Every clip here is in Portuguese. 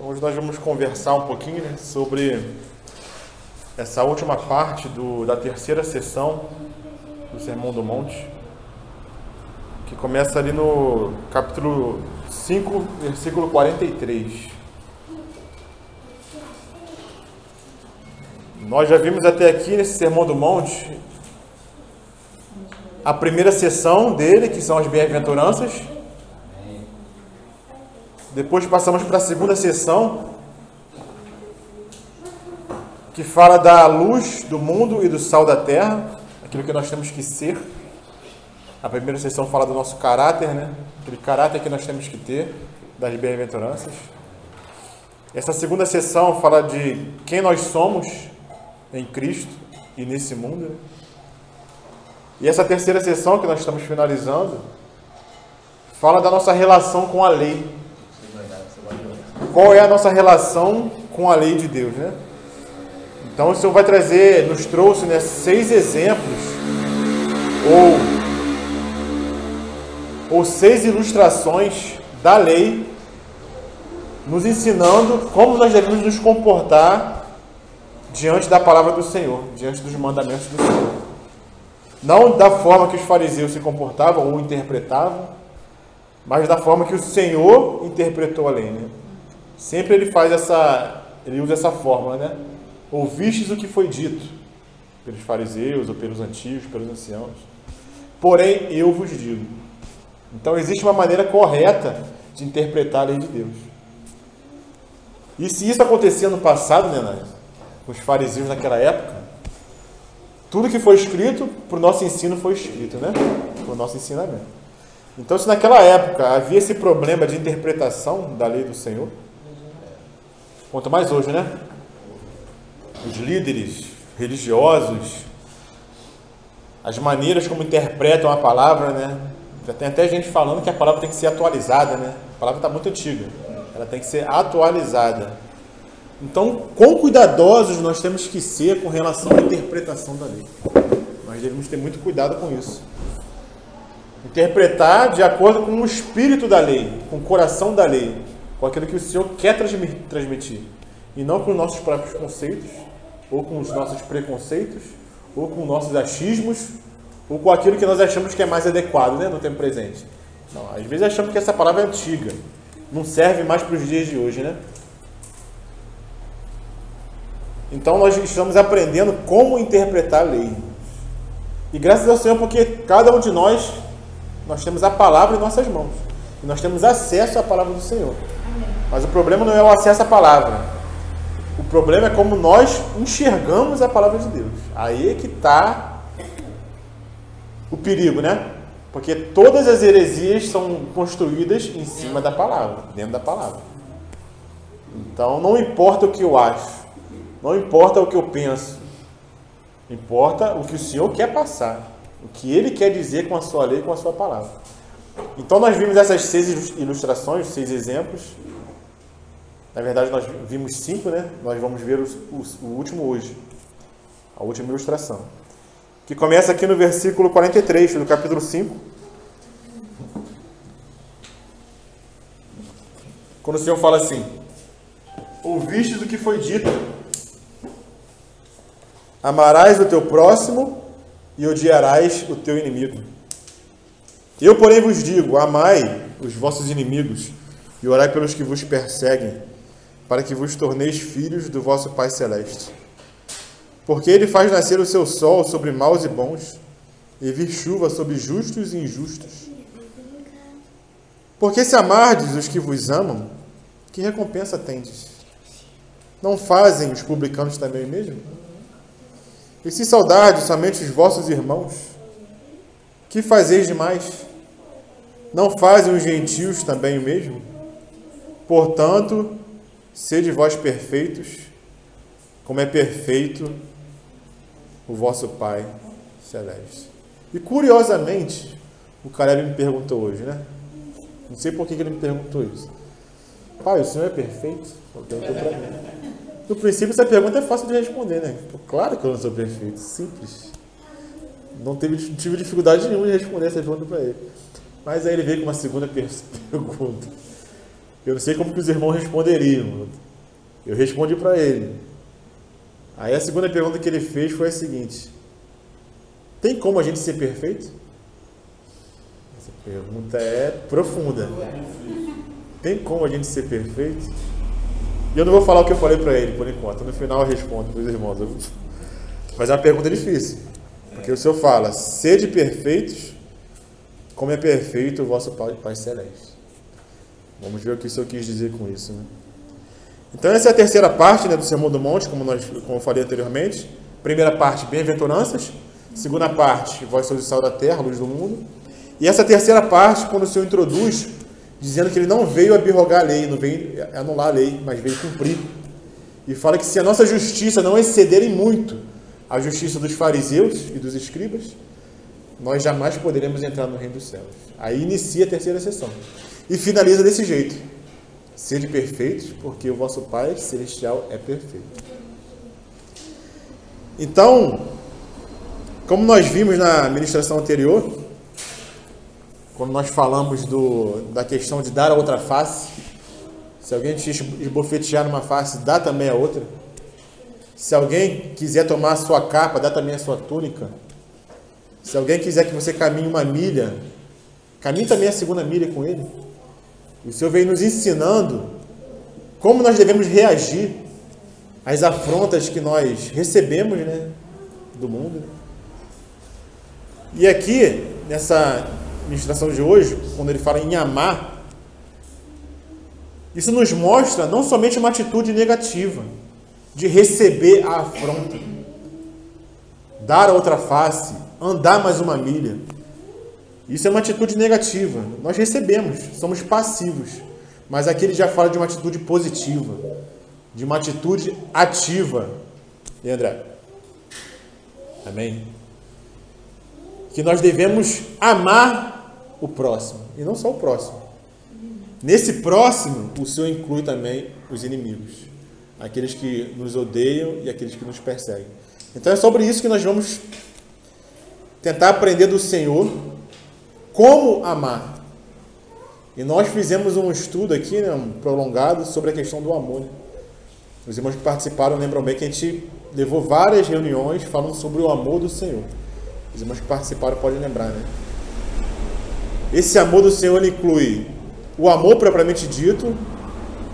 Hoje nós vamos conversar um pouquinho, né, sobre essa última parte da terceira sessão do Sermão do Monte, que começa ali no capítulo 5, versículo 43. Nós já vimos até aqui nesse Sermão do Monte a primeira sessão dele, que são as bem-aventuranças. Depois passamos para a segunda sessão, que fala da luz do mundo e do sal da terra, aquilo que nós temos que ser. A primeira sessão fala do nosso caráter, né? Aquele caráter que nós temos que ter, das bem-aventuranças. Essa segunda sessão fala de quem nós somos em Cristo e nesse mundo, né? E essa terceira sessão que nós estamos finalizando fala da nossa relação com a lei. Qual é a nossa relação com a lei de Deus, né? Então o Senhor nos trouxe, né, 6 exemplos ou 6 ilustrações da lei, nos ensinando como nós devemos nos comportar diante da palavra do Senhor, diante dos mandamentos do Senhor. Não da forma que os fariseus se comportavam ou interpretavam, mas da forma que o Senhor interpretou a lei, né? Sempre ele usa essa fórmula, né? Ouvistes o que foi dito pelos fariseus, ou pelos antigos, pelos anciãos. Porém, eu vos digo. Então, existe uma maneira correta de interpretar a lei de Deus. E se isso acontecia no passado, né, com os fariseus naquela época, tudo que foi escrito para o nosso ensino foi escrito, né? Para o nosso ensinamento. Então, se naquela época havia esse problema de interpretação da lei do Senhor, quanto mais hoje, né? Os líderes religiosos, as maneiras como interpretam a palavra, né? Já tem até gente falando que a palavra tem que ser atualizada, né? A palavra está muito antiga, ela tem que ser atualizada. Então, quão cuidadosos nós temos que ser com relação à interpretação da lei. Nós devemos ter muito cuidado com isso. Interpretar de acordo com o espírito da lei, com o coração da lei, com aquilo que o Senhor quer transmitir. E não com os nossos próprios conceitos, ou com os nossos preconceitos, ou com nossos achismos, ou com aquilo que nós achamos que é mais adequado, né, no tempo presente. Não, às vezes achamos que essa palavra é antiga, não serve mais para os dias de hoje, né? Então nós estamos aprendendo como interpretar a lei. E graças ao Senhor, porque cada um de nós temos a palavra em nossas mãos. E nós temos acesso à palavra do Senhor. Mas o problema não é o acesso à palavra. O problema é como nós enxergamos a palavra de Deus. Aí é que está o perigo, né? Porque todas as heresias são construídas em cima da palavra, dentro da palavra. Então não importa o que eu acho, não importa o que eu penso, importa o que o Senhor quer passar, o que Ele quer dizer com a sua lei, com a sua palavra. Então nós vimos essas 6 ilustrações, 6 exemplos. Na verdade nós vimos 5, né? Nós vamos ver o último hoje, a última ilustração, que começa aqui no versículo 43 do capítulo 5, quando o Senhor fala assim: ouvistes o que foi dito, amarás o teu próximo e odiarás o teu inimigo. Eu, porém, vos digo: amai os vossos inimigos e orai pelos que vos perseguem, para que vos torneis filhos do vosso Pai Celeste. Porque Ele faz nascer o seu sol sobre maus e bons, e vir chuva sobre justos e injustos. Porque se amardes os que vos amam, que recompensa tendes? Não fazem os publicanos também o mesmo? E se saudardes somente os vossos irmãos, que fazeis demais? Não fazem os gentios também o mesmo? Portanto, sede vós perfeitos, como é perfeito o vosso Pai Celeste. E curiosamente, o Caleb me perguntou hoje, né? Não sei por que ele me perguntou isso. Pai, o Senhor é perfeito? Ele perguntou para mim. No princípio, essa pergunta é fácil de responder, né? Claro que eu não sou perfeito, simples. Não tive dificuldade nenhuma de responder essa pergunta para ele. Mas aí ele veio com uma segunda pergunta. Eu não sei como que os irmãos responderiam. Eu respondi para ele. Aí a segunda pergunta que ele fez foi a seguinte: tem como a gente ser perfeito? Essa pergunta é profunda. Tem como a gente ser perfeito? E eu não vou falar o que eu falei para ele por enquanto. No final eu respondo para os irmãos. Mas é uma pergunta difícil. Porque o Senhor fala: sede perfeitos, como é perfeito o vosso Pai Celeste. Vamos ver o que o Senhor quis dizer com isso, né? Então essa é a terceira parte, né, do Sermão do Monte, como eu falei anteriormente. Primeira parte, bem-aventuranças. Segunda parte, vós sois o sal da terra, luz do mundo. E essa terceira parte, quando o Senhor introduz, dizendo que ele não veio abrogar a lei, não veio anular a lei, mas veio cumprir. E fala que se a nossa justiça não exceder em muito a justiça dos fariseus e dos escribas, nós jamais poderemos entrar no reino dos céus. Aí inicia a terceira sessão. E finaliza desse jeito: sede perfeitos, porque o vosso Pai Celestial é perfeito. Então, como nós vimos na ministração anterior, quando nós falamos da questão de dar a outra face, se alguém te esbofetear numa face, dá também a outra. Se alguém quiser tomar a sua capa, dá também a sua túnica. Se alguém quiser que você caminhe uma milha, caminhe também a segunda milha com ele. E o Senhor vem nos ensinando como nós devemos reagir às afrontas que nós recebemos, né, do mundo. E aqui, nessa ministração de hoje, quando ele fala em amar, isso nos mostra não somente uma atitude negativa de receber a afronta, dar a outra face, andar mais uma milha. Isso é uma atitude negativa. Nós recebemos, somos passivos. Mas aqui ele já fala de uma atitude positiva, de uma atitude ativa. E André? Amém? Que nós devemos amar o próximo, e não só o próximo. Nesse próximo, o Senhor inclui também os inimigos, aqueles que nos odeiam e aqueles que nos perseguem. Então é sobre isso que nós vamos tentar aprender do Senhor como amar. E nós fizemos um estudo aqui, né, um prolongado, sobre a questão do amor. Né? Os irmãos que participaram lembram bem que a gente levou várias reuniões falando sobre o amor do Senhor. Os irmãos que participaram podem lembrar, né? Esse amor do Senhor, ele inclui o amor propriamente dito,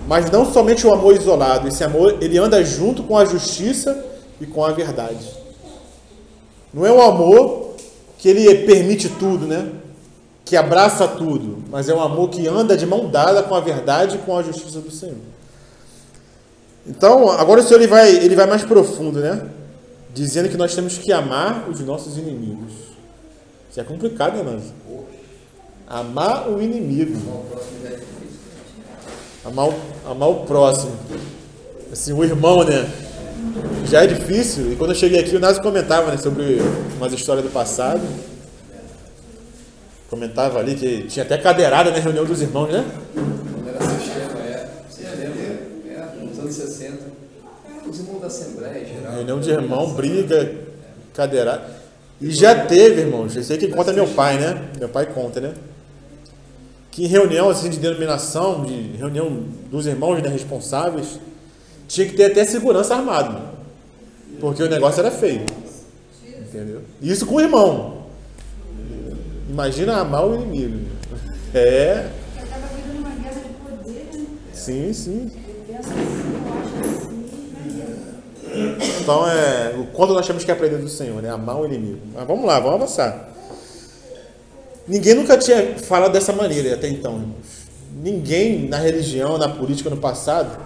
mas não somente o amor isolado. Esse amor, ele anda junto com a justiça e com a verdade. Não é um amor que ele permite tudo, né? Que abraça tudo, mas é um amor que anda de mão dada com a verdade e com a justiça do Senhor. Então, agora o Senhor ele vai mais profundo, né? Dizendo que nós temos que amar os nossos inimigos. Isso é complicado, né, Nancy? Amar o inimigo. Amar o próximo. Assim, o irmão, né? Já é difícil. E quando eu cheguei aqui, o Nazi comentava, né, sobre umas histórias do passado. Comentava ali que tinha até cadeirada na reunião dos irmãos, né? Quando era sistema, você lembra? Nos anos 60. Os irmãos da Assembleia geral. Reunião de irmão, briga, cadeirada. E já teve, irmãos. Eu sei que conta meu pai, né? Meu pai conta, né? Que em reunião assim, de denominação, de reunião dos irmãos, né, responsáveis, tinha que ter até segurança armado. Porque o negócio era feio. Entendeu? Isso com o irmão. Imagina amar o inimigo. É. Acaba virando uma guerra de poder, né? Sim, sim. Eu penso assim, eu acho assim, Então, o quanto nós temos que aprender do Senhor, né? Amar o inimigo. Mas vamos lá, vamos avançar. Ninguém nunca tinha falado dessa maneira até então, irmãos. Ninguém na religião, na política no passado,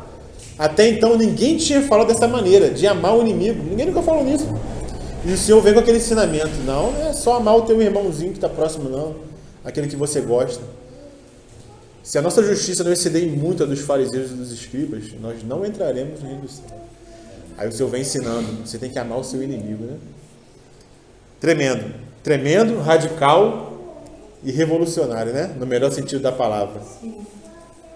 até então ninguém tinha falado dessa maneira, de amar o inimigo. Ninguém nunca falou nisso. E o Senhor vem com aquele ensinamento. Não é só amar o teu irmãozinho que está próximo, não. Aquele que você gosta. Se a nossa justiça não exceder em muito a dos fariseus e dos escribas, nós não entraremos no reino do céu. Aí o Senhor vem ensinando. Você tem que amar o seu inimigo, né? Tremendo. Tremendo, radical e revolucionário, né? No melhor sentido da palavra.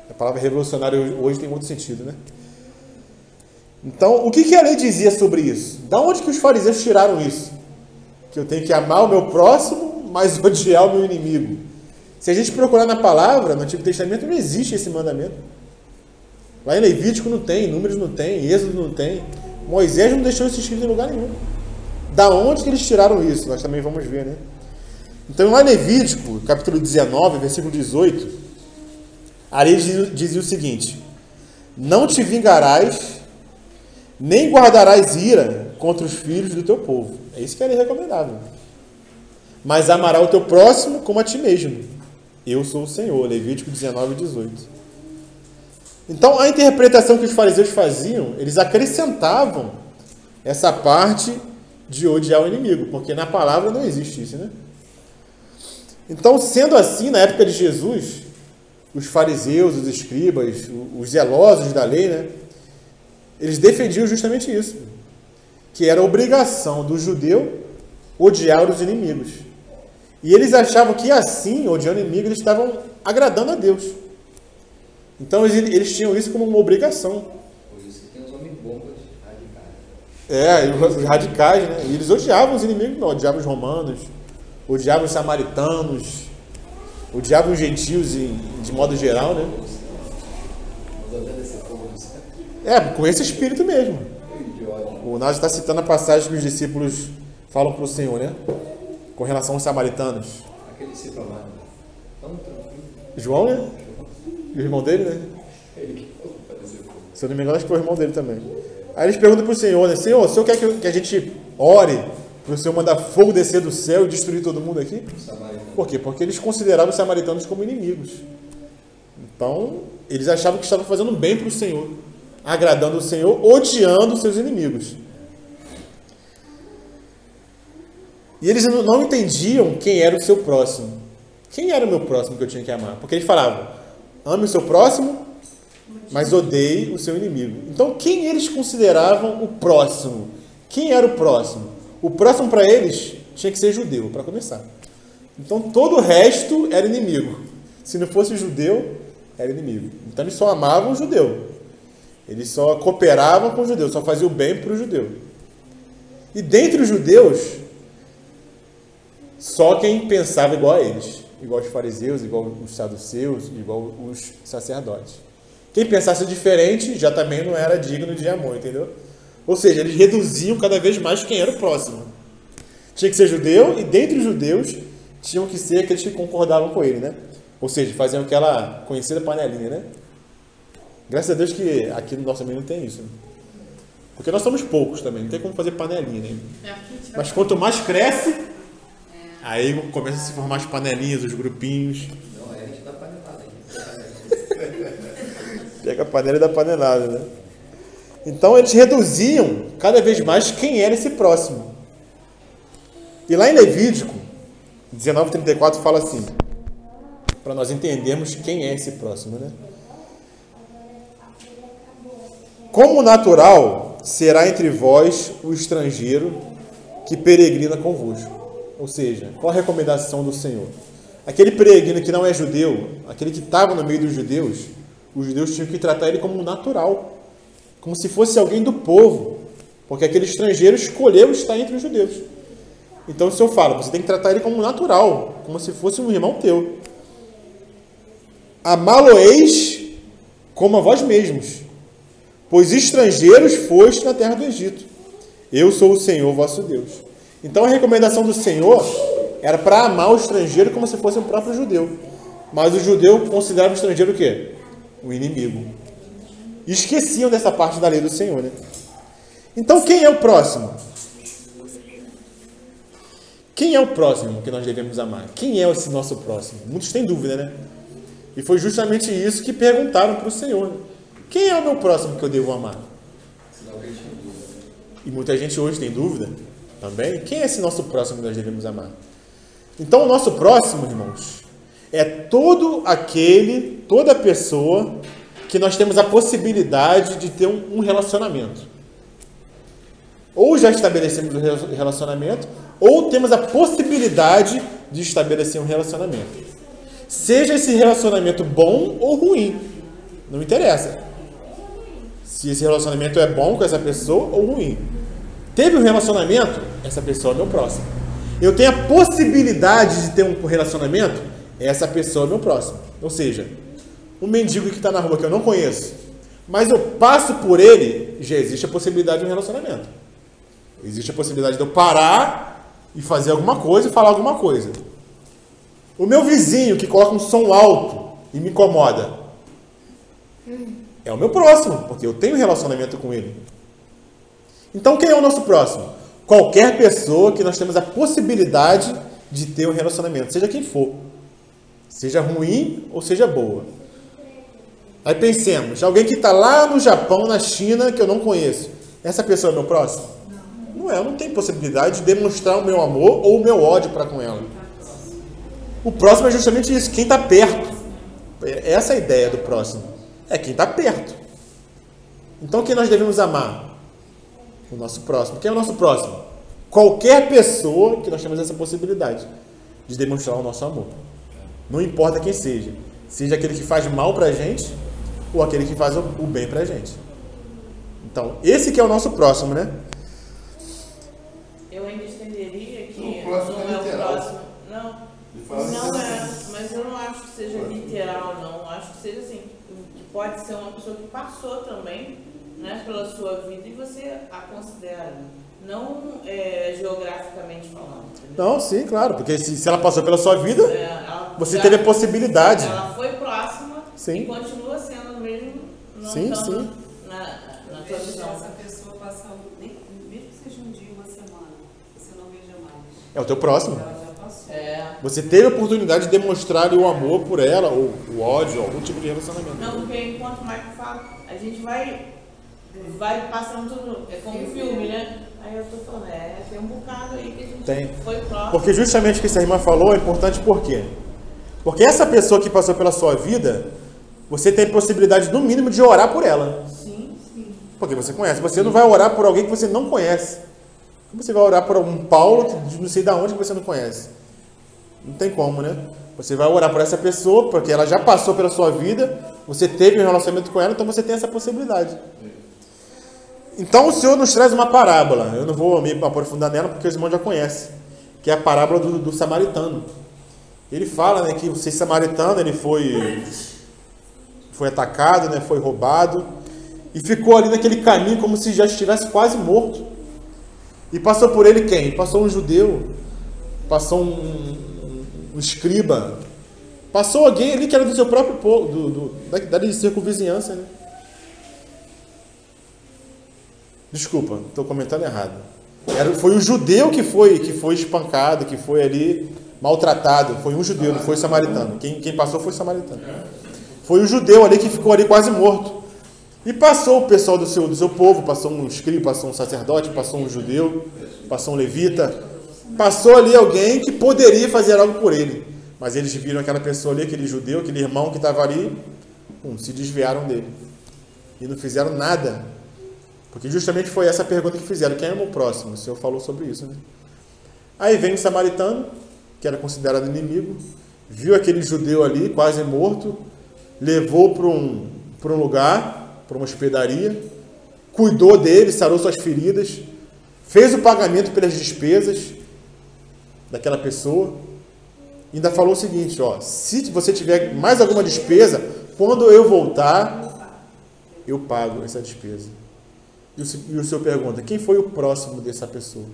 A palavra revolucionário hoje tem outro sentido, né? Então, o que a lei dizia sobre isso? Da onde que os fariseus tiraram isso? Que eu tenho que amar o meu próximo, mas odiar o meu inimigo. Se a gente procurar na palavra, no Antigo Testamento, não existe esse mandamento. Lá em Levítico não tem, Números não tem, Êxodo não tem. Moisés não deixou isso escrito em lugar nenhum. Da onde que eles tiraram isso? Nós também vamos ver, né? Então, lá em Levítico, capítulo 19, versículo 18, ali dizia o seguinte: não te vingarás, nem guardarás ira contra os filhos do teu povo. É isso que é recomendável. Mas amará o teu próximo como a ti mesmo. Eu sou o Senhor. Levítico 19, 18. Então, a interpretação que os fariseus faziam, eles acrescentavam essa parte de odiar o inimigo, porque na palavra não existe isso, né? Então, sendo assim, na época de Jesus, os fariseus, os escribas, os zelosos da lei, né, eles defendiam justamente isso, que era a obrigação do judeu odiar os inimigos. E eles achavam que assim, odiando o inimigo, eles estavam agradando a Deus. Então eles tinham isso como uma obrigação. Por isso que tem os homens bombas radicais. Os radicais, né? E eles odiavam os inimigos, não, odiavam os romanos, odiavam os samaritanos, odiavam os gentios de modo geral, né? Com esse espírito mesmo. O Nádio está citando a passagem que os discípulos falam para o Senhor, né? Com relação aos samaritanos. Aquele discípulo amado. Tão tranquilo. João, né? E o irmão dele, né? Ele que falou para dizer fogo. Se eu não me engano, acho que foi o irmão dele também. Aí eles perguntam para o Senhor, né? Senhor, o Senhor quer que a gente ore para o Senhor mandar fogo descer do céu e destruir todo mundo aqui? Por quê? Porque eles consideravam os samaritanos como inimigos. Então, eles achavam que estavam fazendo bem para o Senhor, agradando o Senhor, odiando os seus inimigos. E eles não entendiam quem era o seu próximo. Quem era o meu próximo que eu tinha que amar? Porque eles falavam, ame o seu próximo, mas odeie o seu inimigo. Então, quem eles consideravam o próximo? Quem era o próximo? O próximo para eles tinha que ser judeu, para começar. Então, todo o resto era inimigo. Se não fosse judeu, era inimigo. Então, eles só amavam o judeu. Eles só cooperavam com o judeu, só faziam o bem para o judeu. E dentre os judeus, só quem pensava igual a eles. Igual os fariseus, igual os saduceus, igual os sacerdotes. Quem pensasse diferente já também não era digno de amor, entendeu? Ou seja, eles reduziam cada vez mais quem era o próximo. Tinha que ser judeu, e dentre os judeus tinham que ser aqueles que concordavam com ele, né? Ou seja, faziam aquela conhecida panelinha, né? Graças a Deus que aqui no nosso meio não tem isso, né? Porque nós somos poucos também, não tem como fazer panelinha, né? Mas quanto mais cresce, aí começa a se formar as panelinhas, os grupinhos. Não, a gente dá panelada aqui. Pega a panela e dá panelada, né? Então eles reduziam cada vez mais quem era esse próximo. E lá em Levítico 19:34 fala assim, para nós entendermos quem é esse próximo, né? Como natural será entre vós o estrangeiro que peregrina convosco. Ou seja, qual a recomendação do Senhor? Aquele peregrino que não é judeu, aquele que estava no meio dos judeus, os judeus tinham que tratar ele como natural, como se fosse alguém do povo, porque aquele estrangeiro escolheu estar entre os judeus. Então o Senhor fala, você tem que tratar ele como natural, como se fosse um irmão teu. Amá-lo-eis como a vós mesmos, pois estrangeiros foste na terra do Egito. Eu sou o Senhor vosso Deus. Então a recomendação do Senhor era para amar o estrangeiro como se fosse o próprio judeu. Mas o judeu considerava o estrangeiro o quê? O inimigo. E esqueciam dessa parte da lei do Senhor, né? Então quem é o próximo? Quem é o próximo que nós devemos amar? Quem é esse nosso próximo? Muitos têm dúvida, né? E foi justamente isso que perguntaram para o Senhor, né? Quem é o meu próximo que eu devo amar? E muita gente hoje tem dúvida também. Quem é esse nosso próximo que nós devemos amar? Então o nosso próximo, irmãos, é toda pessoa que nós temos a possibilidade de ter um relacionamento. Ou já estabelecemos um relacionamento, ou temos a possibilidade de estabelecer um relacionamento. Seja esse relacionamento bom ou ruim, não interessa. Se esse relacionamento é bom com essa pessoa ou ruim. Teve um relacionamento, essa pessoa é meu próximo. Eu tenho a possibilidade de ter um relacionamento, essa pessoa é meu próximo. Ou seja, um mendigo que está na rua que eu não conheço, mas eu passo por ele, já existe a possibilidade de um relacionamento. Existe a possibilidade de eu parar e fazer alguma coisa e falar alguma coisa. O meu vizinho que coloca um som alto e me incomoda é o meu próximo, porque eu tenho relacionamento com ele. Então quem é o nosso próximo? Qualquer pessoa que nós temos a possibilidade de ter um relacionamento, seja quem for. Seja ruim ou seja boa. Aí pensemos, alguém que está lá no Japão, na China, que eu não conheço. Essa pessoa é meu próximo? Não é, eu não tenho possibilidade de demonstrar o meu amor ou o meu ódio para com ela. O próximo é justamente isso, quem está perto. Essa é a ideia do próximo. É quem está perto. Então quem nós devemos amar? O nosso próximo. Quem é o nosso próximo? Qualquer pessoa que nós temos essa possibilidade de demonstrar o nosso amor. Não importa quem seja. Seja aquele que faz mal pra gente ou aquele que faz o bem pra gente. Então, esse que é o nosso próximo, né? Eu ainda estenderia que O próximo não é é o literal. próximo. Não é, mas eu não acho que seja literal, não. Acho que seja assim, que pode ser uma pessoa que passou também, né, pela sua vida e você a considera. Não geograficamente falando. Entendeu? Não, sim, claro. Porque se ela passou pela sua vida, você já teve a possibilidade. Ela foi próxima Sim. e continua sendo mesmo não Sim, tão sim. na tua Deixa visão. essa pessoa passar, mesmo que seja um dia, uma semana, você não veja mais. É o teu próximo. Ela já passou. Você teve a oportunidade de demonstrar o amor por ela, ou o ódio, ou algum tipo de relacionamento. Não, porque enquanto o Michael fala, a gente vai passando tudo, é como um filme, né? Aí eu tô falando, tem um bocado aí que a gente foi próximo. Porque justamente o que essa irmã falou é importante por quê? Porque essa pessoa que passou pela sua vida, você tem possibilidade, no mínimo, de orar por ela. Sim, sim. Porque você conhece. Você não vai orar por alguém que você não conhece. Como você vai orar por um Paulo que não sei de onde que você não conhece? Não tem como, né? Você vai orar por essa pessoa, porque ela já passou pela sua vida, você teve um relacionamento com ela, então você tem essa possibilidade. Então o Senhor nos traz uma parábola. Eu não vou me aprofundar nela, porque os irmãos já conhecem. Que é a parábola do samaritano. Ele fala, né, que esse samaritano ele foi atacado, né, foi roubado. E ficou ali naquele caminho como se já estivesse quase morto. E passou por ele quem? Passou um judeu. Passou um escriba. Passou alguém ali que era do seu próprio povo, da circunvizinhança, né? Desculpa, estou comentando errado. Foi o judeu que foi espancado, que foi ali maltratado. Foi um judeu, não foi o samaritano. Quem passou foi o samaritano. Foi o judeu ali que ficou ali quase morto. E passou o pessoal do seu povo, passou um escriba, passou um sacerdote, passou um judeu, passou um levita. Passou ali alguém que poderia fazer algo por ele. Mas eles viram aquela pessoa ali, aquele judeu, aquele irmão que estava ali, se desviaram dele. E não fizeram nada. Porque justamente foi essa pergunta que fizeram. Quem é o próximo? O Senhor falou sobre isso, né? Aí vem o samaritano, que era considerado inimigo, viu aquele judeu ali, quase morto, levou para um lugar, para uma hospedaria, cuidou dele, sarou suas feridas, fez o pagamento pelas despesas daquela pessoa, e ainda falou o seguinte, se você tiver mais alguma despesa, quando eu voltar, eu pago essa despesa. E o Senhor pergunta, quem foi o próximo dessa pessoa?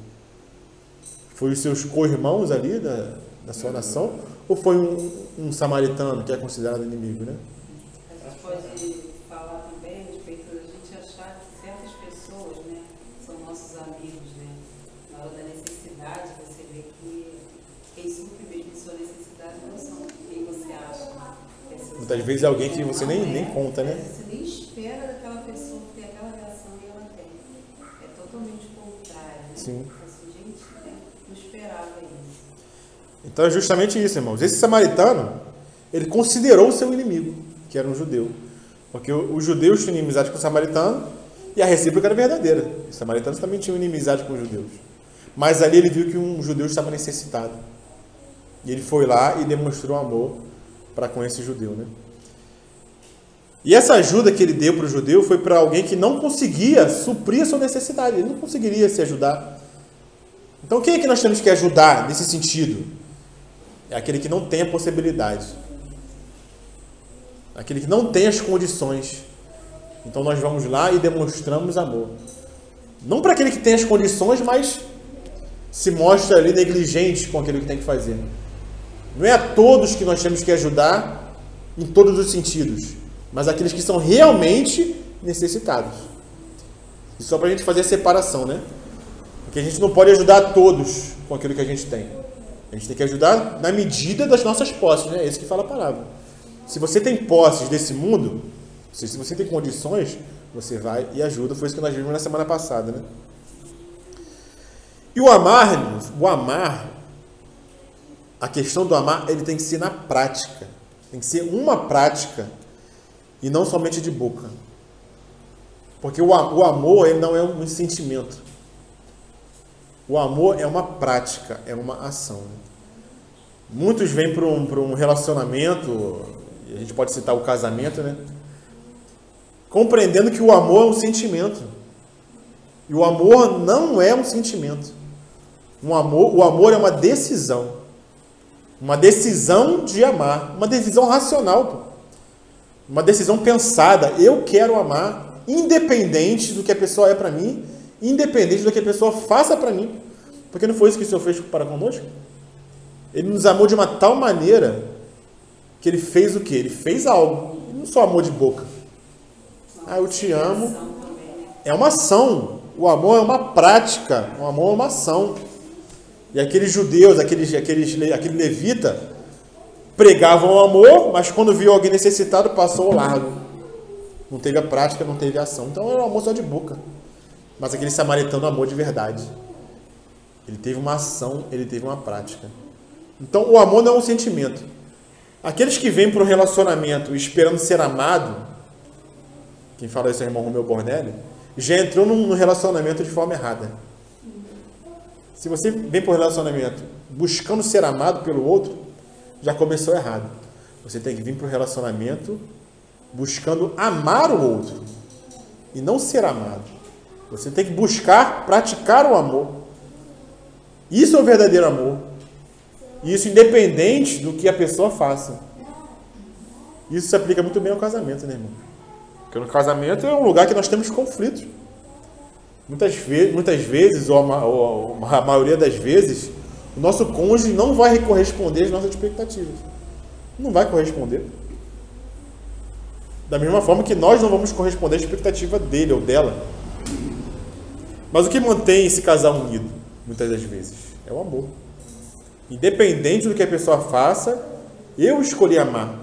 Foi os seus co-irmãos ali da sua nação? Ou foi um samaritano que é considerado inimigo, né? A gente pode falar também a respeito da gente achar que certas pessoas, né, são nossos amigos, né? Na hora da necessidade, você vê que quem supre mesmo sua necessidade não são quem você acha. Muitas vezes é alguém que você nem conta, né? Você nem espera daquela pessoa ter aquela reação e ela tem. É totalmente contrário, né? Sim. Assim, gente, né, não esperava isso. Então é justamente isso, irmãos. Esse samaritano, ele considerou o seu inimigo, que era um judeu. Porque os judeus tinham inimizade com o samaritano e a recíproca era verdadeira. Os samaritanos também tinham inimizade com os judeus. Mas ali ele viu que um judeu estava necessitado. E ele foi lá e demonstrou amor para com esse judeu, né? E essa ajuda que ele deu para o judeu foi para alguém que não conseguia suprir a sua necessidade. Ele não conseguiria se ajudar. Então quem é que nós temos que ajudar nesse sentido? É aquele que não tem a possibilidade. Aquele que não tem as condições. Então nós vamos lá e demonstramos amor. Não para aquele que tem as condições, mas se mostra ali negligente com aquilo que tem que fazer. Não é a todos que nós temos que ajudar em todos os sentidos, mas aqueles que são realmente necessitados. E só para a gente fazer a separação, né? Porque a gente não pode ajudar a todos com aquilo que a gente tem. A gente tem que ajudar na medida das nossas posses, né? É isso que fala a palavra. Se você tem posses desse mundo, se você tem condições, você vai e ajuda. Foi isso que nós vimos na semana passada, né? E o amar, a questão do amar, ele tem que ser na prática. Tem que ser uma prática e não somente de boca. Porque o amor, ele não é um sentimento. O amor é uma prática, é uma ação. Muitos vêm para um relacionamento, a gente pode citar o casamento, né? Compreendendo que o amor é um sentimento. E o amor não é um sentimento. O amor é uma decisão. Uma decisão de amar. Uma decisão racional. Pô. Uma decisão pensada. Eu quero amar, independente do que a pessoa é para mim, independente do que a pessoa faça para mim. Porque não foi isso que o Senhor fez para conosco? Ele nos amou de uma tal maneira que ele fez o quê? Ele fez algo. Ele não só amou de boca. Ah, eu te amo. É uma ação. O amor é uma prática. O amor é uma ação. E aqueles judeus, aquele levita, pregavam o amor, mas quando viu alguém necessitado, passou ao largo. Não teve a prática, não teve a ação. Então era um amor só de boca. Mas aquele samaritano amou de verdade. Ele teve uma ação, ele teve uma prática. Então o amor não é um sentimento. Aqueles que vêm para o relacionamento esperando ser amado, quem fala isso é o irmão Romeu Bornelli, já entrou num relacionamento de forma errada. Se você vem para o relacionamento buscando ser amado pelo outro, já começou errado. Você tem que vir para o relacionamento buscando amar o outro e não ser amado. Você tem que buscar praticar o amor. Isso é o verdadeiro amor. Isso independente do que a pessoa faça. Isso se aplica muito bem ao casamento, né, irmão? Porque no casamento é um lugar que nós temos conflitos. Muitas vezes, ou a maioria das vezes, o nosso cônjuge não vai corresponder às nossas expectativas. Não vai corresponder. Da mesma forma que nós não vamos corresponder à expectativa dele ou dela. Mas o que mantém esse casal unido, muitas das vezes, é o amor. Independente do que a pessoa faça, eu escolhi amar.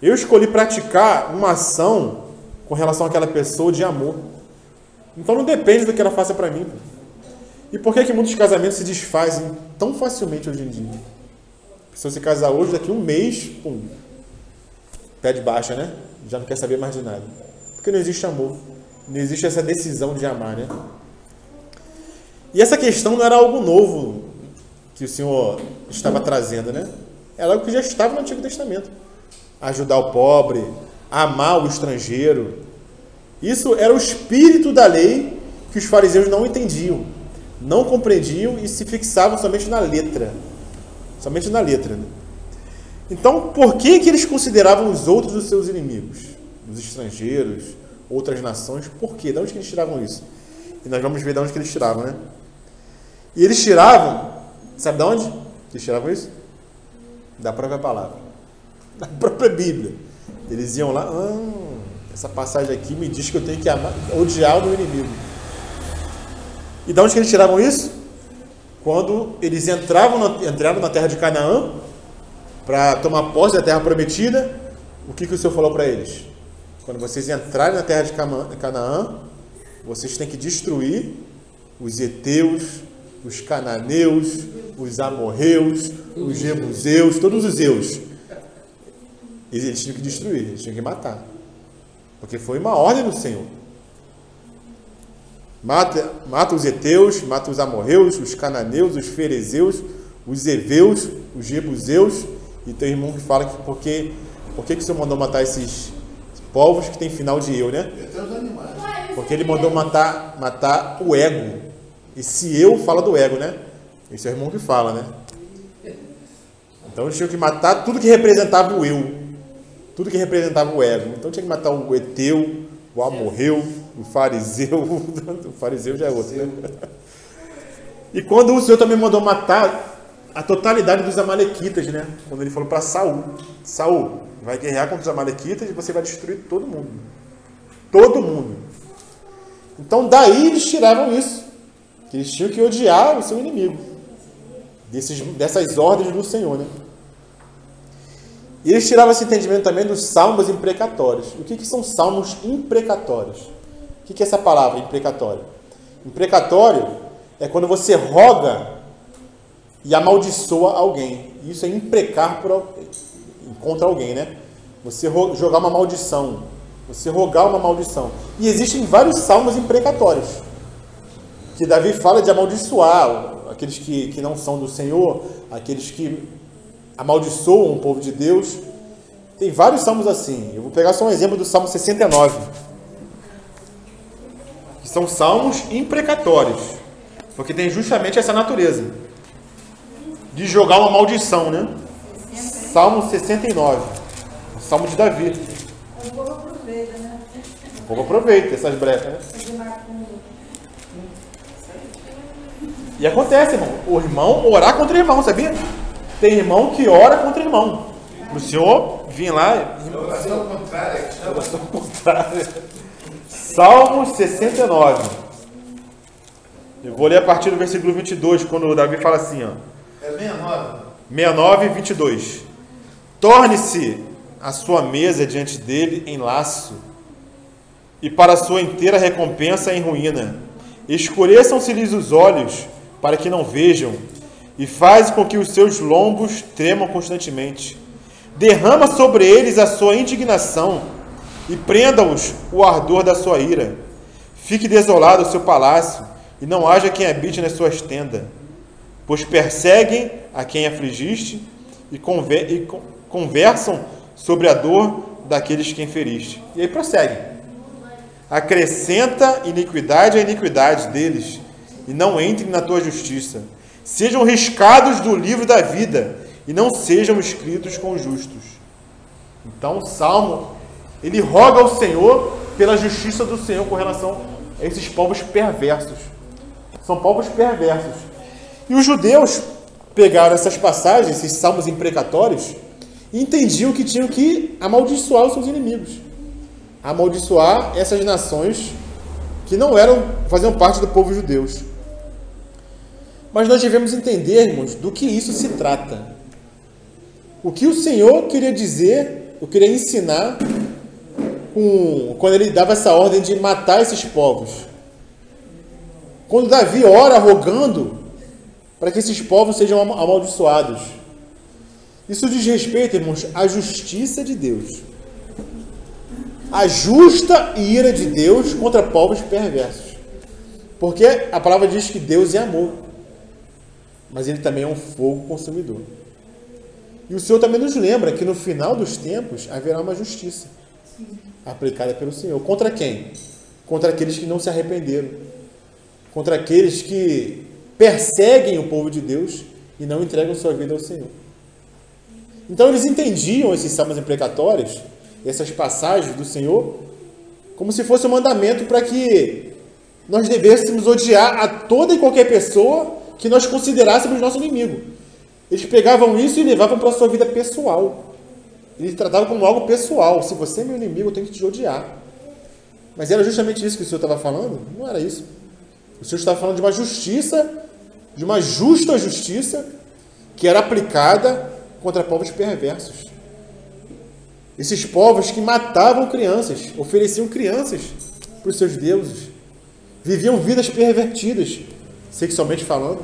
Eu escolhi praticar uma ação com relação àquela pessoa de amor. Então não depende do que ela faça para mim. E por que muitos casamentos se desfazem tão facilmente hoje em dia? A pessoa se casar hoje, daqui a um mês, pum, pé de baixa, né? Já não quer saber mais de nada. Porque não existe amor. Não existe essa decisão de amar, né? E essa questão não era algo novo que o Senhor estava trazendo, né? Era algo que já estava no Antigo Testamento. Ajudar o pobre, amar o estrangeiro. Isso era o espírito da lei que os fariseus não entendiam, não compreendiam e se fixavam somente na letra. Somente na letra. Né? Então, por que eles consideravam os outros os seus inimigos? Os estrangeiros, outras nações, por quê? De onde que eles tiravam isso? E nós vamos ver de onde que eles tiravam, né? E eles tiravam, sabe de onde? Eles tiravam isso? Da própria palavra. Da própria Bíblia. Eles iam lá, essa passagem aqui me diz que eu tenho que amar, odiar o meu inimigo. E de onde que eles tiravam isso? Quando eles entraram na terra de Canaã, para tomar posse da terra prometida, o que o Senhor falou para eles? Quando vocês entrarem na terra de Canaã, vocês têm que destruir os heteus, os cananeus, os amorreus, os jebuseus, todos os eus. Eles tinham que destruir, eles tinham que matar. Porque foi uma ordem do Senhor. Mata os heteus, mata os amorreus, os cananeus, os ferezeus, os heveus, os jebuseus. E tem irmão que fala que por que o Senhor mandou matar esses povos que tem final de eu, né? Porque ele mandou matar o ego. Esse eu fala do ego, né? Esse é o irmão que fala, né? Então eles tinham que matar tudo que representava o eu. tudo que representava o ego. Então tinha que matar o Eteu, o Amorreu, o Fariseu, o Fariseu já é outro, né? E quando o Senhor também mandou matar a totalidade dos amalequitas, né? Quando ele falou para Saul, Saul, vai guerrear contra os amalequitas e você vai destruir todo mundo. Todo mundo. Então daí eles tiravam isso, que eles tinham que odiar o seu inimigo, dessas ordens do Senhor, né? E eles tiravam esse entendimento também dos salmos imprecatórios. O que são salmos imprecatórios? O que é essa palavra, imprecatório? Imprecatório é quando você roga e amaldiçoa alguém. Isso é imprecar contra alguém, né? Você jogar uma maldição. Você rogar uma maldição. E existem vários salmos imprecatórios. Que Davi fala de amaldiçoar aqueles que não são do Senhor, aqueles que amaldiçoam o povo de Deus. Tem vários salmos assim. Eu vou pegar só um exemplo do Salmo 69. Que são salmos imprecatórios. Porque tem justamente essa natureza. De jogar uma maldição, né? Salmo 69. O Salmo de Davi. O povo aproveita, né? O povo aproveita essas brechas, né? E acontece, irmão. O irmão orar contra o irmão, sabia? Tem irmão que ora contra o irmão. O senhor vir lá... Oração contrária. Oração contrária. Salmo 69. Eu vou ler a partir do versículo 22, quando o Davi fala assim, ó. É 69. 69, 22. Torne-se a sua mesa diante dele em laço, e para a sua inteira recompensa em ruína. Escureçam-se-lhes os olhos, para que não vejam, e faz com que os seus lombos tremam constantemente. Derrama sobre eles a sua indignação, e prenda-os o ardor da sua ira. Fique desolado o seu palácio, e não haja quem habite nas suas tendas. Pois perseguem a quem afligiste, e conversam sobre a dor daqueles que feriste. E aí prossegue. Acrescenta iniquidade à iniquidade deles, e não entrem na tua justiça. Sejam riscados do livro da vida, e não sejam escritos com os justos. Então o Salmo, ele roga ao Senhor pela justiça do Senhor com relação a esses povos perversos. São povos perversos. E os judeus pegaram essas passagens, esses salmos imprecatórios, e entendiam que tinham que amaldiçoar os seus inimigos. Amaldiçoar essas nações que não faziam parte do povo judeu. Mas nós devemos entendermos do que isso se trata. O que o Senhor queria dizer, eu queria ensinar quando ele dava essa ordem de matar esses povos. Quando Davi ora rogando para que esses povos sejam amaldiçoados. Isso diz respeito, irmãos, à justiça de Deus. A justa ira de Deus contra povos perversos. Porque a palavra diz que Deus é amor. Mas ele também é um fogo consumidor. E o Senhor também nos lembra que no final dos tempos haverá uma justiça aplicada pelo Senhor. Contra quem? Contra aqueles que não se arrependeram. Contra aqueles que perseguem o povo de Deus e não entregam sua vida ao Senhor. Então eles entendiam esses salmos imprecatórios, essas passagens do Senhor, como se fosse um mandamento para que nós devêssemos odiar a toda e qualquer pessoa que nós considerássemos nosso inimigo. Eles pegavam isso e levavam para a sua vida pessoal. Eles tratavam como algo pessoal. Se você é meu inimigo, eu tenho que te odiar. Mas era justamente isso que o Senhor estava falando? Não era isso. O Senhor estava falando de uma justiça, de uma justa justiça, que era aplicada contra povos perversos. Esses povos que matavam crianças, ofereciam crianças para os seus deuses, viviam vidas pervertidas, sexualmente falando.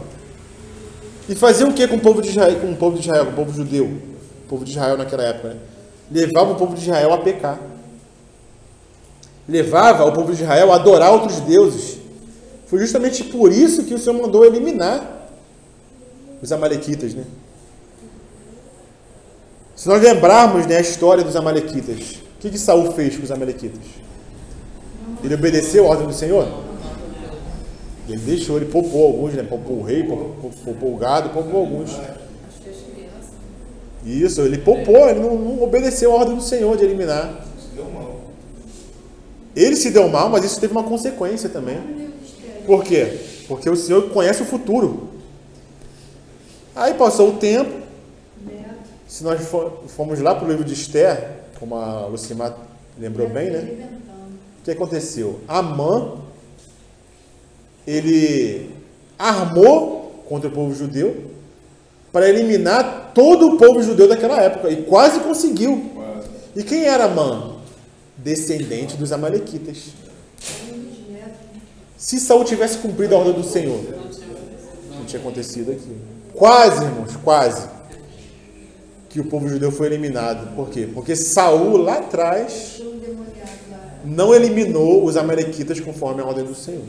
E faziam o que com o povo de Israel, com o povo judeu, o povo de Israel naquela época, né? Levava o povo de Israel a pecar. Levava o povo de Israel a adorar outros deuses. Foi justamente por isso que o Senhor mandou eliminar os amalequitas, né? Se nós lembrarmos, né, a história dos amalequitas, o que Saul fez com os amalequitas? Ele obedeceu a ordem do Senhor? Ele deixou, ele poupou alguns, né? Poupou o rei, poupou o gado, poupou alguns. Isso, ele poupou, ele não obedeceu a ordem do Senhor de eliminar. Ele se deu mal, mas isso teve uma consequência também. Por quê? Porque o Senhor conhece o futuro. Aí passou o tempo. Se nós formos lá para o livro de Esther, como a Lucimar lembrou bem, né? O que aconteceu? Amã, ele armou contra o povo judeu para eliminar todo o povo judeu daquela época. E quase conseguiu. E quem era Amã? Descendente dos amalequitas. Se Saul tivesse cumprido a ordem do Senhor, não tinha acontecido aquilo. Quase, irmãos, quase que o povo judeu foi eliminado. Por quê? Porque Saul lá atrás não eliminou os amalequitas conforme a ordem do Senhor.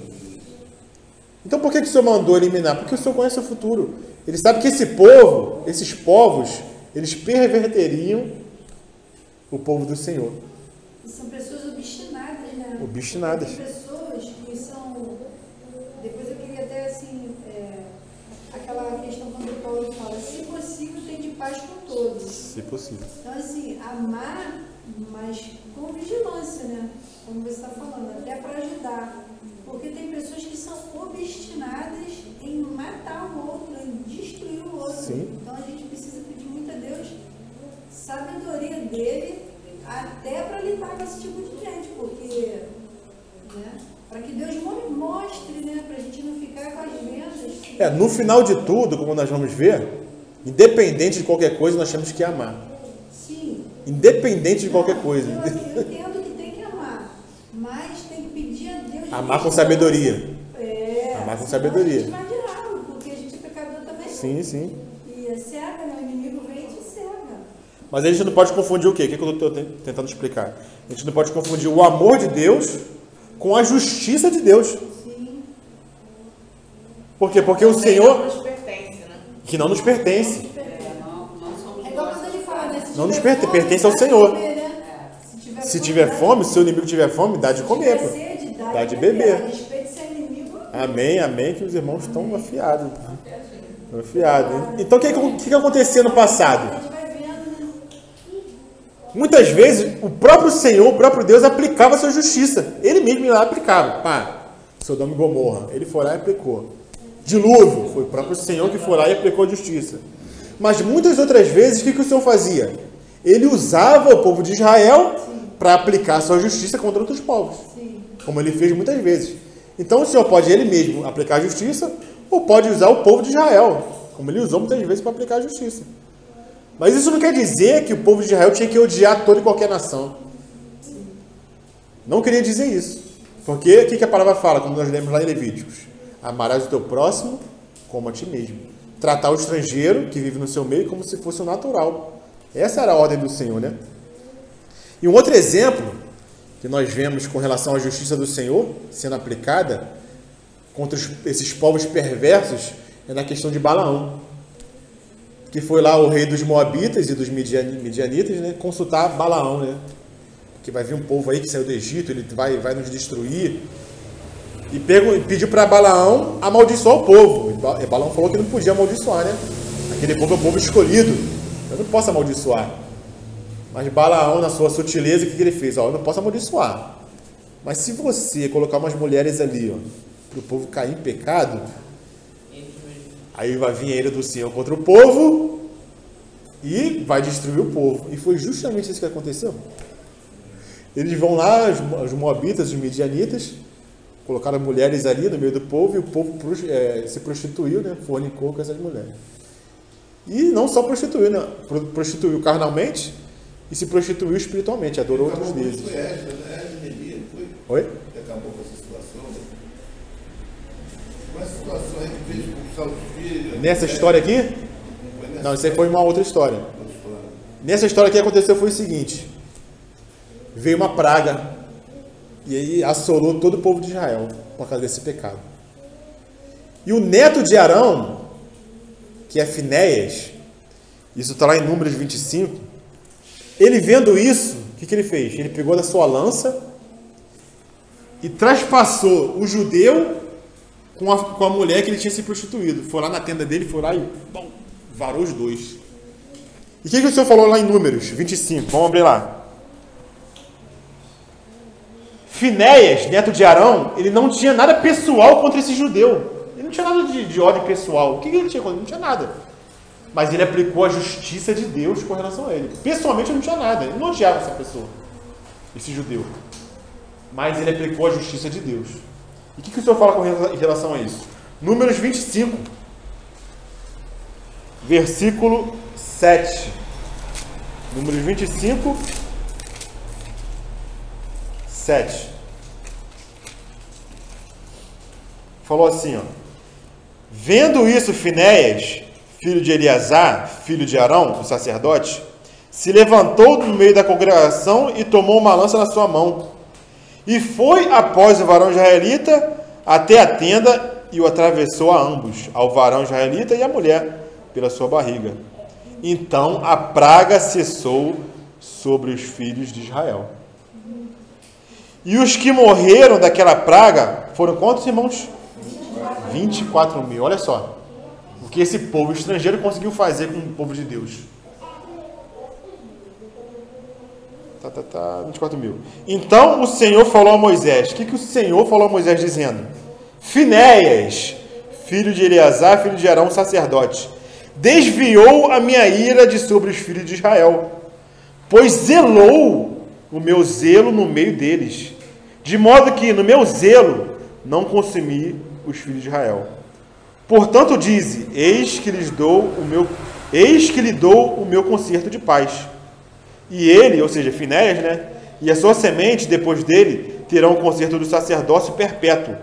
Então por que o Senhor mandou eliminar? Porque o Senhor conhece o futuro. Ele sabe que esses povos, eles perverteriam o povo do Senhor. São pessoas obstinadas, né? Obstinadas. Tem pessoas que são... Depois eu queria até, assim, aquela questão quando o Paulo fala, se possível, tem de paz com todos. Se possível. Então, assim, amar, mas com vigilância, né? Como você está falando, até para ajudar. Porque tem pessoas que são obstinadas em matar o outro, em destruir o outro. Sim. Então, a gente precisa pedir muito a Deus sabedoria dele, até para lidar com esse tipo de gente, porque, né, para que Deus mostre, né, para a gente não ficar com as vendas. No final de tudo, como nós vamos ver, independente de qualquer coisa, nós temos que amar. Sim. Independente de qualquer coisa. Eu entendo que tem que amar, mas tem que pedir a Deus. Amar com sabedoria. Amar com sabedoria. A gente vai de ralo, porque a gente é pecador também. Sim, sim. E é cega, né? O inimigo vem e te cega. Mas a gente não pode confundir o quê? O que eu estou tentando explicar? A gente não pode confundir o amor de Deus com a justiça de Deus. Sim. Por quê? Porque o Senhor... Não nos pertence, né? Que não nos pertence. Não somos É igual quando ele fala, né? Não nos pertence ao Senhor. Comer, né? Se tiver fome, se o inimigo tiver fome, dá de comer. Se Pô. tiver sede, Dá de beber. A respeito de ser inimigo. Amém, amém, que os irmãos estão afiados. Estão afiados. Então, o que acontecia no passado? A gente vai vendo, né? Muitas vezes, o próprio Senhor, o próprio Deus, aplicava a sua justiça. Ele mesmo lá aplicava. Pá, Sodoma e Gomorra. Ele foi lá e aplicou. Dilúvio. Foi o próprio Senhor que foi lá e aplicou a justiça. Mas muitas outras vezes, o que o Senhor fazia? Ele usava o povo de Israel para aplicar a sua justiça contra outros povos. Sim. Como ele fez muitas vezes. Então o Senhor pode ele mesmo aplicar a justiça, ou pode usar o povo de Israel, como ele usou muitas vezes para aplicar a justiça. Mas isso não quer dizer que o povo de Israel tinha que odiar toda e qualquer nação. Não queria dizer isso. Porque o que a palavra fala, como nós lemos lá em Levíticos? Amarás o teu próximo como a ti mesmo. Tratar o estrangeiro que vive no seu meio como se fosse o natural. Essa era a ordem do Senhor, né? E um outro exemplo que nós vemos com relação à justiça do Senhor sendo aplicada contra esses povos perversos é na questão de Balaão, que foi lá o rei dos Moabitas e dos Midianitas, né, consultar Balaão, né? Porque vai vir um povo aí que saiu do Egito, ele vai nos destruir. E pediu para Balaão amaldiçoar o povo. E Balaão falou que não podia amaldiçoar, né? Aquele povo é o povo escolhido. Eu não posso amaldiçoar. Mas Balaão, na sua sutileza, o que ele fez? Eu não posso amaldiçoar. Mas se você colocar umas mulheres ali, para o povo cair em pecado, aí vai vir a ira do Senhor contra o povo e vai destruir o povo. E foi justamente isso que aconteceu. Eles vão lá, os Moabitas, os Midianitas, colocaram mulheres ali no meio do povo e o povo se prostituiu, né? Fornicou com essas mulheres. E não só prostituiu, né? Prostituiu carnalmente e se prostituiu espiritualmente, adorou outros deuses. Oi? Acabou com essa situação, né? Com essa situação aí que fez expulsar os filhos. Nessa história aqui? Não, isso aí foi uma outra história. Nessa história que aconteceu foi o seguinte: veio uma praga e aí assolou todo o povo de Israel por causa desse pecado. E o neto de Arão, que é Finéias, isso está lá em Números 25, ele vendo isso, o que ele fez? Ele pegou da sua lança e traspassou o judeu com a mulher que ele tinha se prostituído. Foi lá na tenda dele, foi lá e varou os dois. E o que o Senhor falou lá em Números 25? Vamos abrir lá. Finéias, neto de Arão, ele não tinha nada pessoal contra esse judeu. Ele não tinha nada de ordem pessoal. O que ele tinha contra? Ele não tinha nada. Mas ele aplicou a justiça de Deus com relação a ele. Pessoalmente ele não tinha nada. Ele não odiava essa pessoa, esse judeu. Mas ele aplicou a justiça de Deus. E o que o Senhor fala em relação a isso? Números 25, versículo 7. Números 25, 7. Falou assim, ó. Vendo isso, Finéias, filho de Eleazar, filho de Arão, o sacerdote, se levantou do meio da congregação e tomou uma lança na sua mão. E foi após o varão israelita até a tenda e o atravessou a ambos, ao varão israelita e à mulher, pela sua barriga. Então a praga cessou sobre os filhos de Israel. E os que morreram daquela praga foram quantos, irmãos? 24 mil. Olha só o que esse povo estrangeiro conseguiu fazer com o povo de Deus. 24 mil. Então o Senhor falou a Moisés. O que o Senhor falou a Moisés dizendo? Finéias, filho de Eleazar, filho de Arão, sacerdote, desviou a minha ira de sobre os filhos de Israel, pois zelou o meu zelo no meio deles, de modo que no meu zelo não consumi os filhos de Israel. Portanto dize, eis que lhe dou o meu concerto de paz. E ele, ou seja, Finéias, né, e a sua semente depois dele terão o concerto do sacerdócio perpétuo,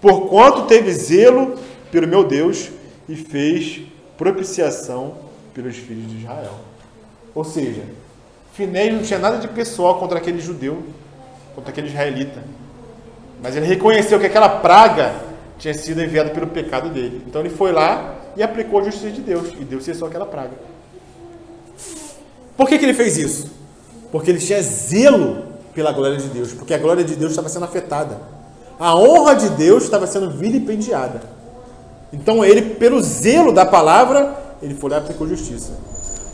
porquanto teve zelo pelo meu Deus e fez propiciação pelos filhos de Israel. Ou seja, Finéias não tinha nada de pessoal contra aquele judeu, contra aquele israelita, mas ele reconheceu que aquela praga tinha sido enviada pelo pecado dele. Então ele foi lá e aplicou a justiça de Deus, e Deus cessou aquela praga. Por que ele fez isso? Porque ele tinha zelo pela glória de Deus, porque a glória de Deus estava sendo afetada. A honra de Deus estava sendo vilipendiada. Então ele, pelo zelo da palavra, ele foi lá e aplicou justiça.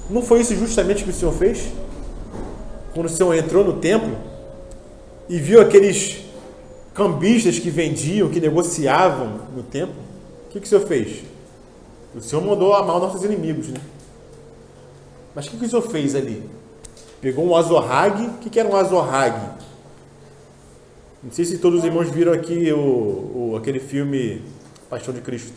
Não foi isso justamente que o Senhor fez? Quando o Senhor entrou no templo e viu aqueles cambistas que vendiam, que negociavam no templo, o que o Senhor fez? O Senhor mandou amar os nossos inimigos, né? Mas o que o Senhor fez ali? Pegou um azorrague. O que era um azorrague? Não sei se todos os irmãos viram aqui aquele filme Paixão de Cristo.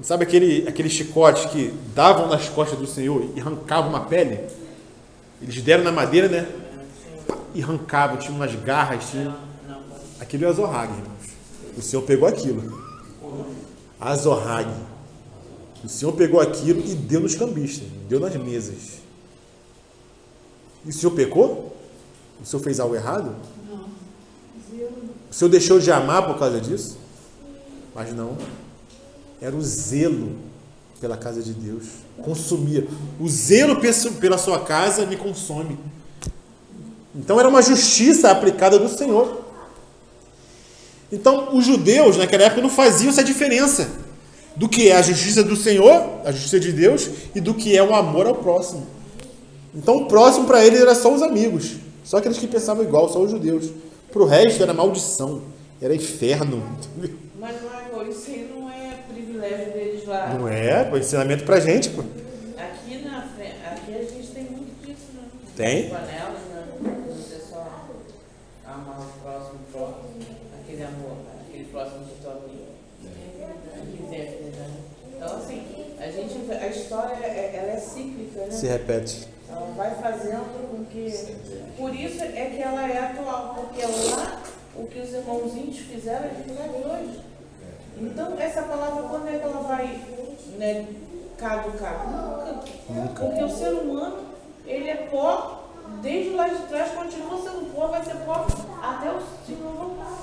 Sabe aquele chicote que davam nas costas do Senhor e arrancavam uma pele? Eles deram na madeira, né? E arrancavam, tinha umas garras. Aquilo é azorrague, irmãos. O Senhor pegou aquilo. Azorrague. O Senhor pegou aquilo e deu nos cambistas, deu nas mesas. E o Senhor pecou? O Senhor fez algo errado? Não. O Senhor deixou de amar por causa disso? Mas não. Era o zelo pela casa de Deus. Consumia. O zelo pela sua casa me consome. Então era uma justiça aplicada do Senhor. Então os judeus naquela época não faziam essa diferença do que é a justiça do Senhor, a justiça de Deus, e do que é o amor ao próximo. Então o próximo para eles era só os amigos, só aqueles que pensavam igual, só os judeus. Para o resto era maldição, era inferno. Mas, Michael, isso aí não é privilégio deles lá. Não é? Pô, ensinamento pra gente, pô. Aqui na frente, aqui a gente tem muito disso, né? Tem? Panelas, né? Você só amar o próximo, aquele amor, aquele próximo do teu amigo. Então, assim, a história ela é cíclica, né? Se repete. Ela vai fazendo com que... Por isso é que ela é atual, porque lá o que os irmãozinhos fizeram, a gente faz hoje. Então, essa palavra, quando é que ela vai, né, caducar? Nunca. Porque o ser humano, ele é pó, desde lá de trás, continua sendo pó, vai ser pó até o Senhor voltar.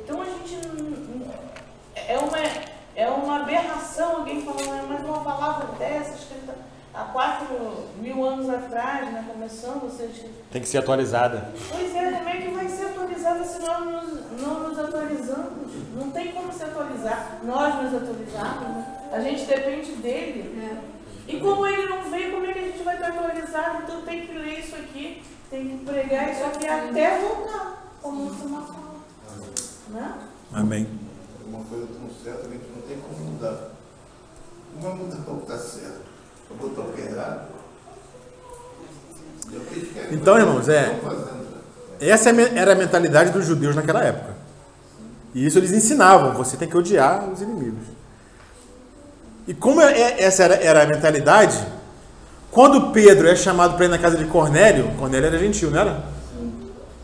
Então, a gente... É uma aberração alguém falando, mas uma palavra dessa, escrita há 4.000 anos atrás, né, começando a ser escrita. Tem que ser atualizada. Pois é, como é que vai ser atualizada se nós não nos atualizamos? Não tem como se atualizar. Nós nos atualizarmos, né? A gente depende dele. E como ele não veio, como é que a gente vai estar atualizado? Então tem que ler isso aqui, tem que pregar isso aqui até voltar, como o Senhor fala. Né? Amém. Uma coisa tão certa, a gente não tem como mudar. Não vai mudar o que está certo. Eu vou botar o que é errado. Então, irmãos, essa era a mentalidade dos judeus naquela época. E isso eles ensinavam, você tem que odiar os inimigos. E como essa era a mentalidade, quando Pedro é chamado para ir na casa de Cornélio, Cornélio era gentil, não era?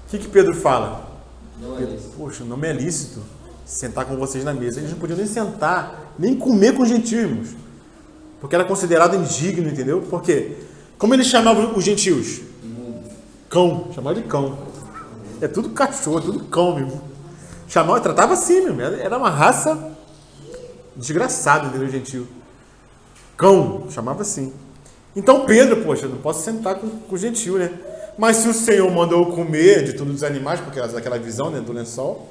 O que Pedro fala? Pedro, poxa, não é lícito sentar com vocês na mesa. Eles não podiam nem sentar, nem comer com os gentios, irmãos. Porque era considerado indigno, entendeu? Porque, como eles chamavam os gentios? Cão, chamavam de cão. É tudo cachorro, é tudo cão mesmo. Tratava assim mesmo, era uma raça desgraçada, entendeu, gentio? Cão, chamava assim. Então Pedro, poxa, não posso sentar com o gentil, né? Mas se o Senhor mandou eu comer de todos os animais, porque era daquela visão, né, do lençol,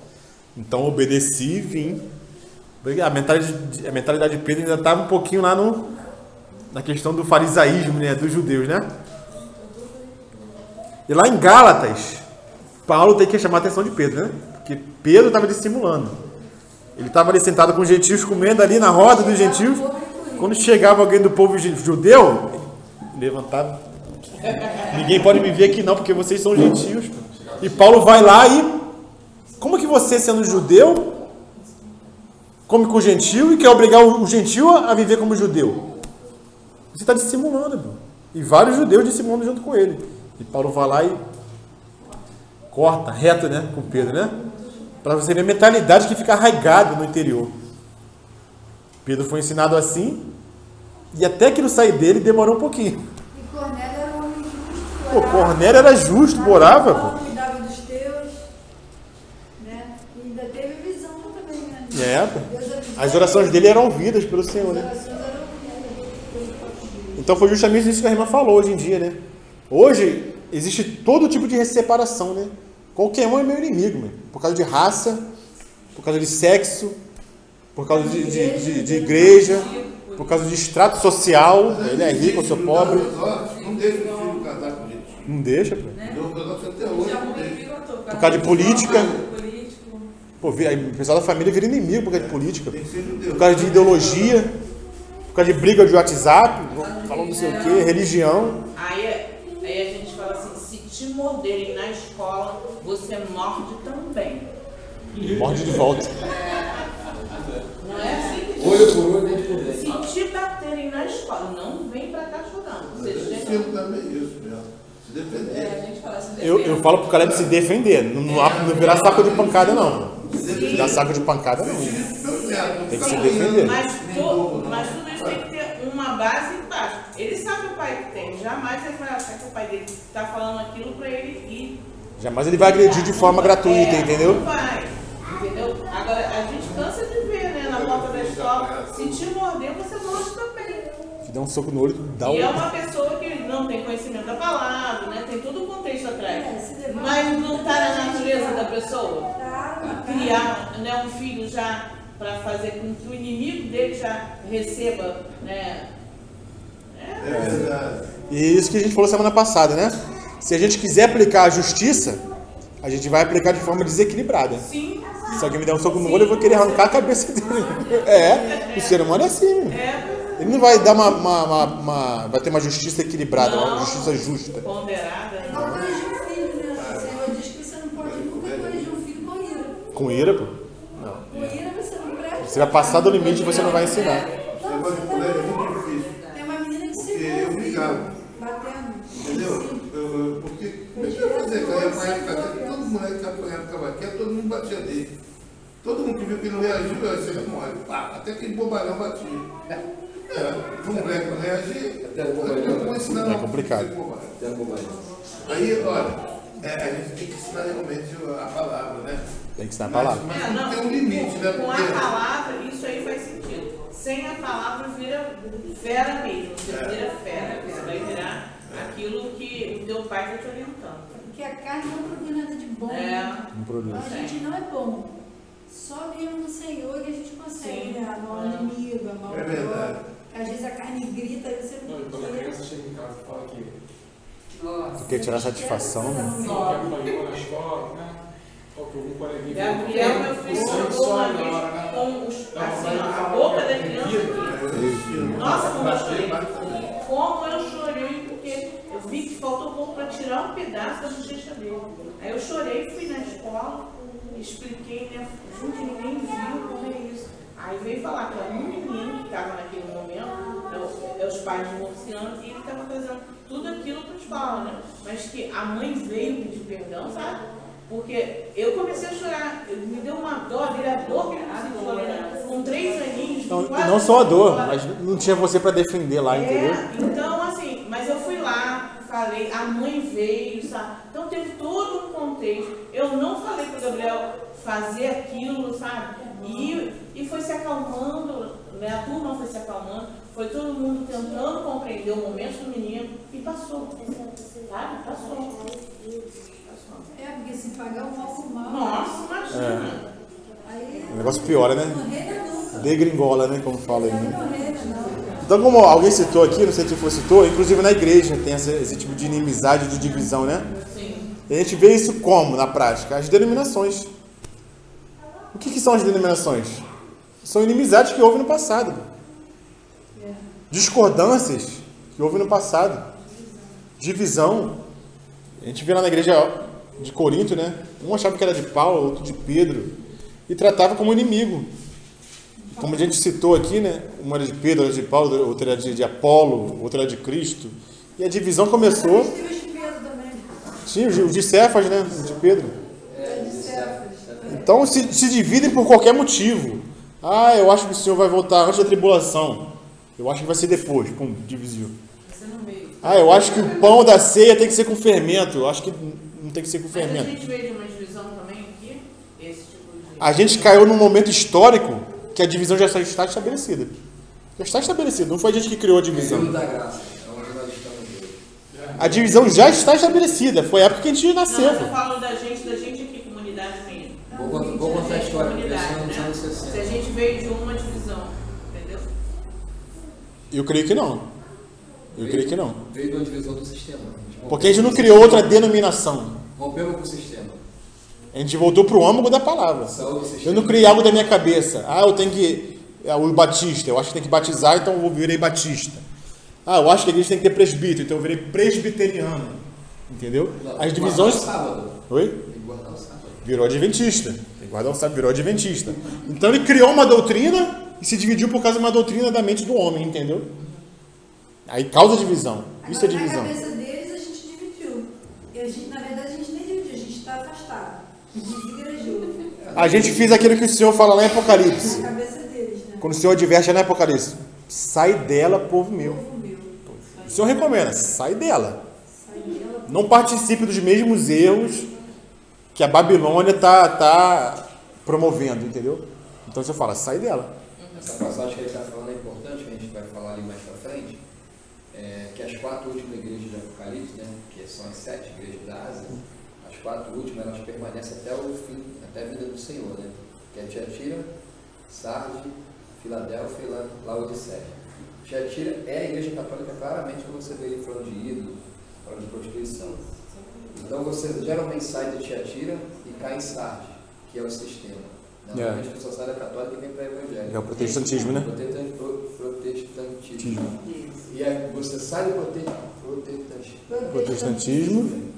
então obedeci e vim. A mentalidade de Pedro ainda estava um pouquinho lá na questão do farisaísmo, né, dos judeus, né? E lá em Gálatas, Paulo tem que chamar a atenção de Pedro, né? Porque Pedro estava dissimulando. Ele estava ali sentado com os gentios, comendo ali na roda dos gentios. Quando chegava alguém do povo judeu, ele levantava. Ninguém pode me ver aqui não, porque vocês são gentios. E Paulo vai lá e... Como que você, sendo judeu, come com o gentil e quer obrigar o gentil a viver como judeu? Você está dissimulando, pô. E vários judeus dissimulando junto com ele. E Paulo vai lá e corta, reto, né, com Pedro, né? Para você ver a mentalidade que fica arraigada no interior. Pedro foi ensinado assim, e até que não sair dele demorou um pouquinho. E Cornélio era um homem justo. Pô, Cornélio era justo, morava, pô. Cuidava dos teus, né? E ainda teve visão também, né? É, as orações dele eram ouvidas pelo Senhor, né? As orações eram ouvidas. Então foi justamente isso que a irmã falou hoje em dia, né? Hoje existe todo tipo de separação, né? Qualquer um é meu inimigo, meu. Por causa de raça, por causa de sexo, por causa de igreja, por causa de extrato social. Ele é rico, eu sou pobre. Não deixa o filho casar com gente. Não deixa, pô. Até hoje não deixa. Por causa de política. Pô, o pessoal da família vira inimigo por causa de política. Por causa de ideologia. Por causa de briga de WhatsApp. Falando não sei o quê, religião. Aí a gente fala assim, se te morderem na escola, você morde também. Morde de volta. Não é assim? Olho por olho, dente por dente. Se te baterem na escola, não vem pra cá chorando. Você Eu chega... ensino também isso mesmo. Se defender. A gente fala se defender. Eu falo pro Caleb se defender. Não virar saco de pancada, não. Virar saco de pancada, não. Tem que se defender. Mas tudo isso tem que ter uma base embaixo. Ele sabe o pai que tem. Jamais ele vai achar que o pai dele está falando aquilo para ele ir. Jamais ele vai agredir de forma gratuita, entendeu? Não vai. Entendeu? Agora, a gente cansa de ver, né? Na porta da escola. Se te morder, você morde também. Se der um soco no olho, dá E é uma pessoa que não tem conhecimento da palavra, né? Tem todo o contexto atrás. Mas não está na natureza da pessoa. Criar, né, um filho já para fazer com que o inimigo dele já receba, né? É verdade. E isso que a gente falou semana passada, né? Se a gente quiser aplicar a justiça, a gente vai aplicar de forma desequilibrada. Sim. Se alguém me der um soco no olho, eu vou querer arrancar a cabeça dele. O ser humano é assim, né? Ele não vai dar vai ter uma justiça equilibrada, uma justiça justa. Ponderada. É igual corrigir o filho, né? O Senhor diz que você não pode nunca corrigir um filho com ira. Com ira, pô. Não. Com ira você não presta. Você vai passar do limite e você não vai ensinar. Esse negócio de colégio é muito difícil. Tem uma menina que se Porque eu brigava. batendo. Entendeu? Porque como é que eu ia fazer? Eu ia apanhar de cavaquinha, todo moleque que apanhava de cavaquinha, todo mundo batia dele. Todo mundo que viu que não reagiu, eu ia ser mole. Até aquele bobalhão batia. O moleque não reagir, eu vou ensinar. É complicado. Aí, olha, a gente tem que ensinar realmente a palavra, né? Tem que ensinar a palavra. Mas tem um limite, né? Com a Porque palavra, isso aí faz sentido. Sem a palavra, vira fera mesmo. Você vira fera. Você vai virar aquilo que o teu pai está te orientando. Porque a carne não produz nada de bom. Não produz. A gente não é bom. Só mesmo no Senhor que a gente consegue Sim. amar o inimigo, amar o É verdade. próximo. às vezes a carne grita, aí você Não, e quando a criança chega em casa e fala que Nossa. Quer tirar satisfação, né? que apanhou na escola, né? Ou que algum coleguinha Gabriel, meu filho, chorou uma vez com assim, a boca da criança. Nossa, como eu chorei. Como eu chorei, porque eu vi que faltou um pouco para tirar um pedaço da bochecha dele. Aí eu chorei, fui na escola, expliquei, né? Gente, ninguém viu como é isso. Aí veio falar que era um menino que estava naquele momento, os pais divorciando, e ele estava fazendo tudo aquilo para a escola, né? Mas que a mãe veio pedir perdão, sabe? Porque eu comecei a chorar, me deu uma dor, a dor que ele me sentiu, né? Com 3 aninhos. Não só a dor, mas não tinha você para defender lá, entendeu? Então, assim, mas eu fui lá, falei, a mãe veio, sabe? Então teve todo um contexto. Eu não falei para o Gabriel fazer aquilo, sabe? E foi se acalmando, né? A turma foi se acalmando, foi todo mundo tentando compreender o momento do menino e passou, sabe? Passou. É, porque se pagar o mal por mal. Nossa, imagina. Aí, O negócio piora, né? não reina nunca. Degringola, né? Como fala aí, né? Não reina, não. Então, como alguém citou aqui, não sei se for citou, inclusive na igreja tem esse tipo de inimizade, de divisão, né? Sim. E a gente vê isso como, na prática? As denominações. O que são as denominações? São inimizades que houve no passado. Discordâncias que houve no passado. Divisão. A gente vê lá na igreja de Corinto, né? Um achava que era de Paulo, outro de Pedro. E tratava como inimigo. Como a gente citou aqui, né? Uma era de Pedro, outra de Paulo, outra era de Apolo, outra era de Cristo. E a divisão começou... Mas teve os de Pedro também. Tinha o de Cefas, né? O de Pedro. De Cefas. Então se dividem por qualquer motivo. Ah, eu acho que o Senhor vai voltar antes da tribulação. Eu acho que vai ser depois. Pum, dividiu. Ah, eu acho que o pão da ceia tem que ser com fermento. Eu acho que não tem que ser com Mas a fermento. gente veio de uma divisão também aqui, esse tipo de... A gente caiu num momento histórico que a divisão já está estabelecida. Já está estabelecida. Não foi a gente que criou a divisão. Período da graça, é onde nós estamos hoje. A divisão já está estabelecida. Foi a época que a gente Não, nasceu. mas eu falo da gente aqui, comunidade mesmo. Vou contar a história, Comunidade, começando nos né? anos Se a 60. gente veio de uma divisão, entendeu? Eu creio que não. Eu creio que não. Veio de uma divisão do sistema. Porque a gente não criou outra denominação. Rompemos com o sistema. A gente voltou para o âmago da palavra. Saúde do sistema. Eu não criei algo da minha cabeça. Ah, eu tenho que... O batista, eu acho que tem que batizar, então eu virei batista. Ah, eu acho que a igreja tem que ter presbítero, então eu virei presbiteriano. Entendeu? As divisões... Guardar o sábado. Oi? Tem que guardar o sábado. Virou adventista. Tem que guardar o sábado, virou adventista. Então ele criou uma doutrina e se dividiu por causa de uma doutrina da mente do homem, entendeu? Aí causa divisão. Isso é Agora, divisão. na cabeça deles, a gente dividiu. E a gente, na verdade, a gente nem dividiu, a gente está afastado. Desigrejou. A gente fez aquilo que o Senhor fala lá em Apocalipse. Na cabeça deles, né? Quando o Senhor adverte lá em Apocalipse. Sai dela, povo meu. Povo meu. O Senhor recomenda, sai dela. Sai dela. Não participe dos mesmos erros que a Babilônia está promovendo, entendeu? Então você fala, sai dela. Essa passagem que ele está falando é importante, que a gente vai falar ali mais para frente, que as 4 últimas igrejas de Apocalipse, né, que são as 7 igrejas da Ásia, as 4 últimas elas permanecem até o fim, até a vinda do Senhor, né? Que é Tiatira, Sardes, Filadélfia e Laodiceia. Tiatira é a igreja católica, claramente, quando você vê ele falando de ídolo, falando de prostituição. Então você geralmente sai de Tiatira e cai em Sardes, que é o sistema. Normalmente a pessoa sai da católica e vem para o evangelho. É o protestantismo, né? Protestantismo. E aí você sai do Protestantismo.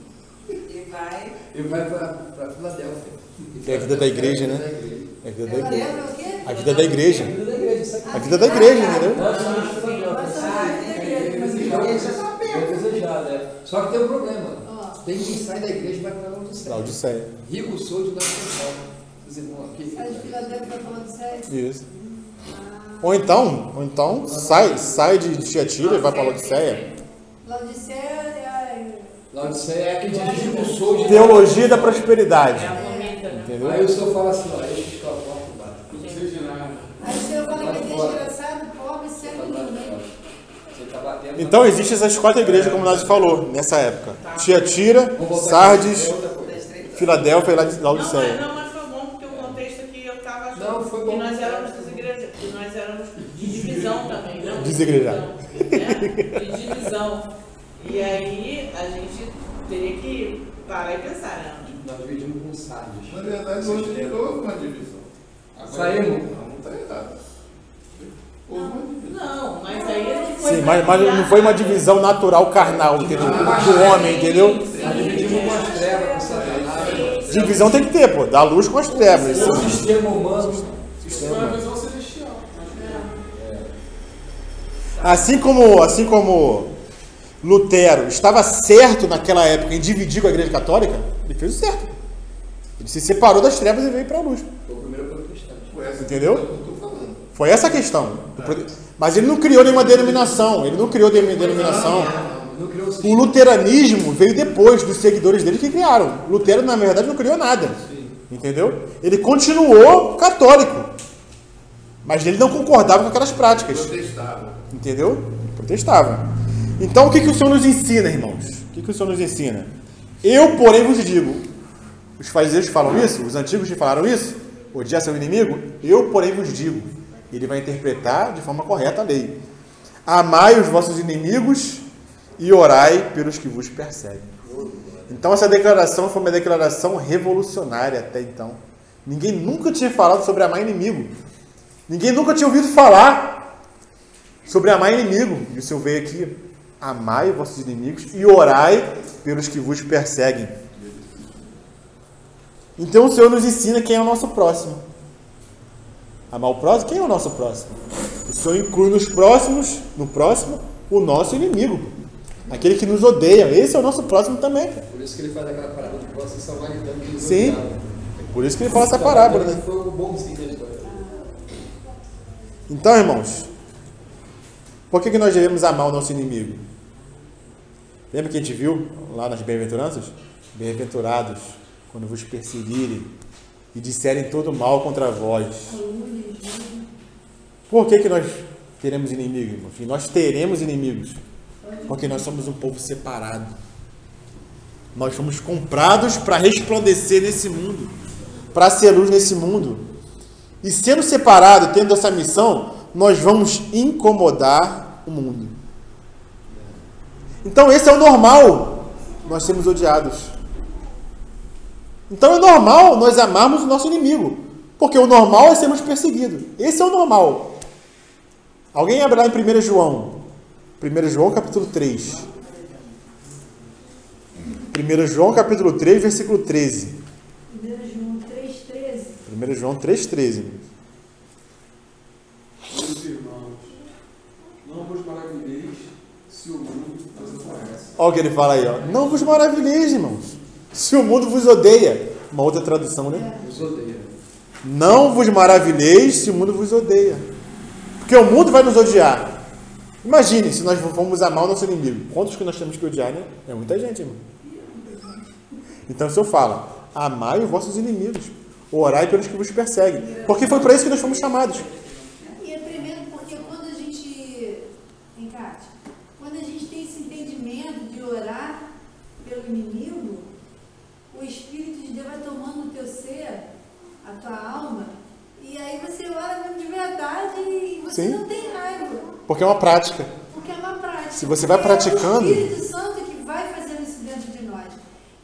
E vai. e vai para Filadélfia. É a vida da igreja, né? É a vida da igreja. Filadélfia é o quê? A vida da igreja. A vida da igreja, isso aqui. A vida da igreja, entendeu? Nós somos de Filadélfia. Nós somos da igreja, mas É desejado, é. Só que tem um problema. Ó. Tem quem sai da igreja e vai para Laodiceia. Laodiceia. Rico sou de São Paulo. Os irmãos aqui. Sai de Filadélfia vai falando sério. Isso. Ou então sai de Tiatira e vai para Laodiceia. Laodiceia é a... Laodiceia é quem diz rico sou de Teologia da prosperidade. É a vomita, né? Entendeu? Aí o senhor fala assim, ó, eu estou a porta e bato. não precisa de nada. Aí o senhor fala que é desgraçado, pobre, cego e ninguém. Você está batendo. Então existem essas 4 igrejas, como nós falou, nessa época. Tiatira, Sardes, É outra coisa. Filadélfia e Laodiceia. Não, mas foi bom porque o contexto aqui eu estava achando Não, foi bom. que nós éramos das igrejas, que nós éramos de divisão também, né? igreja. Né? De divisão. E aí a gente teria que parar e pensar, né? Nós dividimos com sábios. Na verdade, hoje houve uma divisão. Saímos. Não está errado. Houve uma divisão. Não, mas aí a gente foi. Sim, mas não foi uma divisão natural carnal, entendeu? Do homem, entendeu? Nós dividimos com as trevas, com Satanás. Divisão tem que ter, pô. Da luz com as trevas. O sistema humano. Isso foi uma visão celestial. Assim como Lutero estava certo naquela época em dividir com a Igreja Católica, ele fez o certo. Ele se separou das trevas e veio para a luz. Foi o primeiro protestante. Entendeu? Que eu estou falando. Foi essa a questão. Mas ele não criou nenhuma denominação. Ele não criou denominação. Não criou o O sistema. luteranismo veio depois dos seguidores dele que criaram. Lutero, na verdade, não criou nada. Entendeu? Ele continuou católico. Mas ele não concordava com aquelas práticas. Protestava. Entendeu? Protestava. Então, o que o Senhor nos ensina, irmãos? O que o Senhor nos ensina? Eu, porém, vos digo. Os fariseus falam isso? Os antigos te falaram isso? Odiar seu inimigo? Eu, porém, vos digo. Ele vai interpretar de forma correta a lei. Amai os vossos inimigos e orai pelos que vos perseguem. Então, essa declaração foi uma declaração revolucionária até então. Ninguém nunca tinha falado sobre amar inimigo. Ninguém nunca tinha ouvido falar sobre amar inimigo. E o Senhor veio aqui. Amai os vossos inimigos e orai pelos que vos perseguem. Então o Senhor nos ensina quem é o nosso próximo. Amar o próximo? Quem é o nosso próximo? O Senhor inclui no próximo, o nosso inimigo. Aquele que nos odeia. Esse é o nosso próximo também. Por isso que ele faz aquela parábola de vocês samaritano que nos Sim. odiavam. Por isso que ele fala essa parábola, né? Foi o bonzinho da história. Então, irmãos, por que nós devemos amar o nosso inimigo? Lembra que a gente viu lá nas bem-aventuranças? Bem-aventurados quando vos perseguirem e disserem todo mal contra vós. Por que nós teremos inimigos, irmãos? E nós teremos inimigos porque nós somos um povo separado. Nós fomos comprados para resplandecer nesse mundo, para ser luz nesse mundo. E sendo separado, tendo essa missão, nós vamos incomodar o mundo. Então esse é o normal, nós sermos odiados. Então é normal nós amarmos o nosso inimigo, porque o normal é sermos perseguidos. Esse é o normal. Alguém abre lá em 1 João. 1 João capítulo 3. 1 João capítulo 3, versículo 13. 1 João 3,13. Meus irmãos, não vos maravilheis se o mundo vos aborrece. Olha o que ele fala aí, ó. Não vos maravilheis, irmãos, se o mundo vos odeia. Uma outra tradução, né? Nos odeia. Não vos maravilheis se o mundo vos odeia. Porque o mundo vai nos odiar. Imagine se nós formos amar o nosso inimigo. Quantos que nós temos que odiar, né? É muita gente, irmão. Então o Senhor fala: amai os vossos inimigos, orai pelos que vos perseguem. Porque foi para isso que nós fomos chamados. E é tremendo porque quando a gente, Cátia, quando a gente tem esse entendimento de orar pelo inimigo, o Espírito de Deus vai tomando o teu ser, a tua alma, e aí você ora mesmo de verdade e você Sim. não tem raiva. Porque é uma prática. Porque é uma prática. Se você vai Porque praticando- é o Espírito Santo que vai fazendo isso dentro de nós.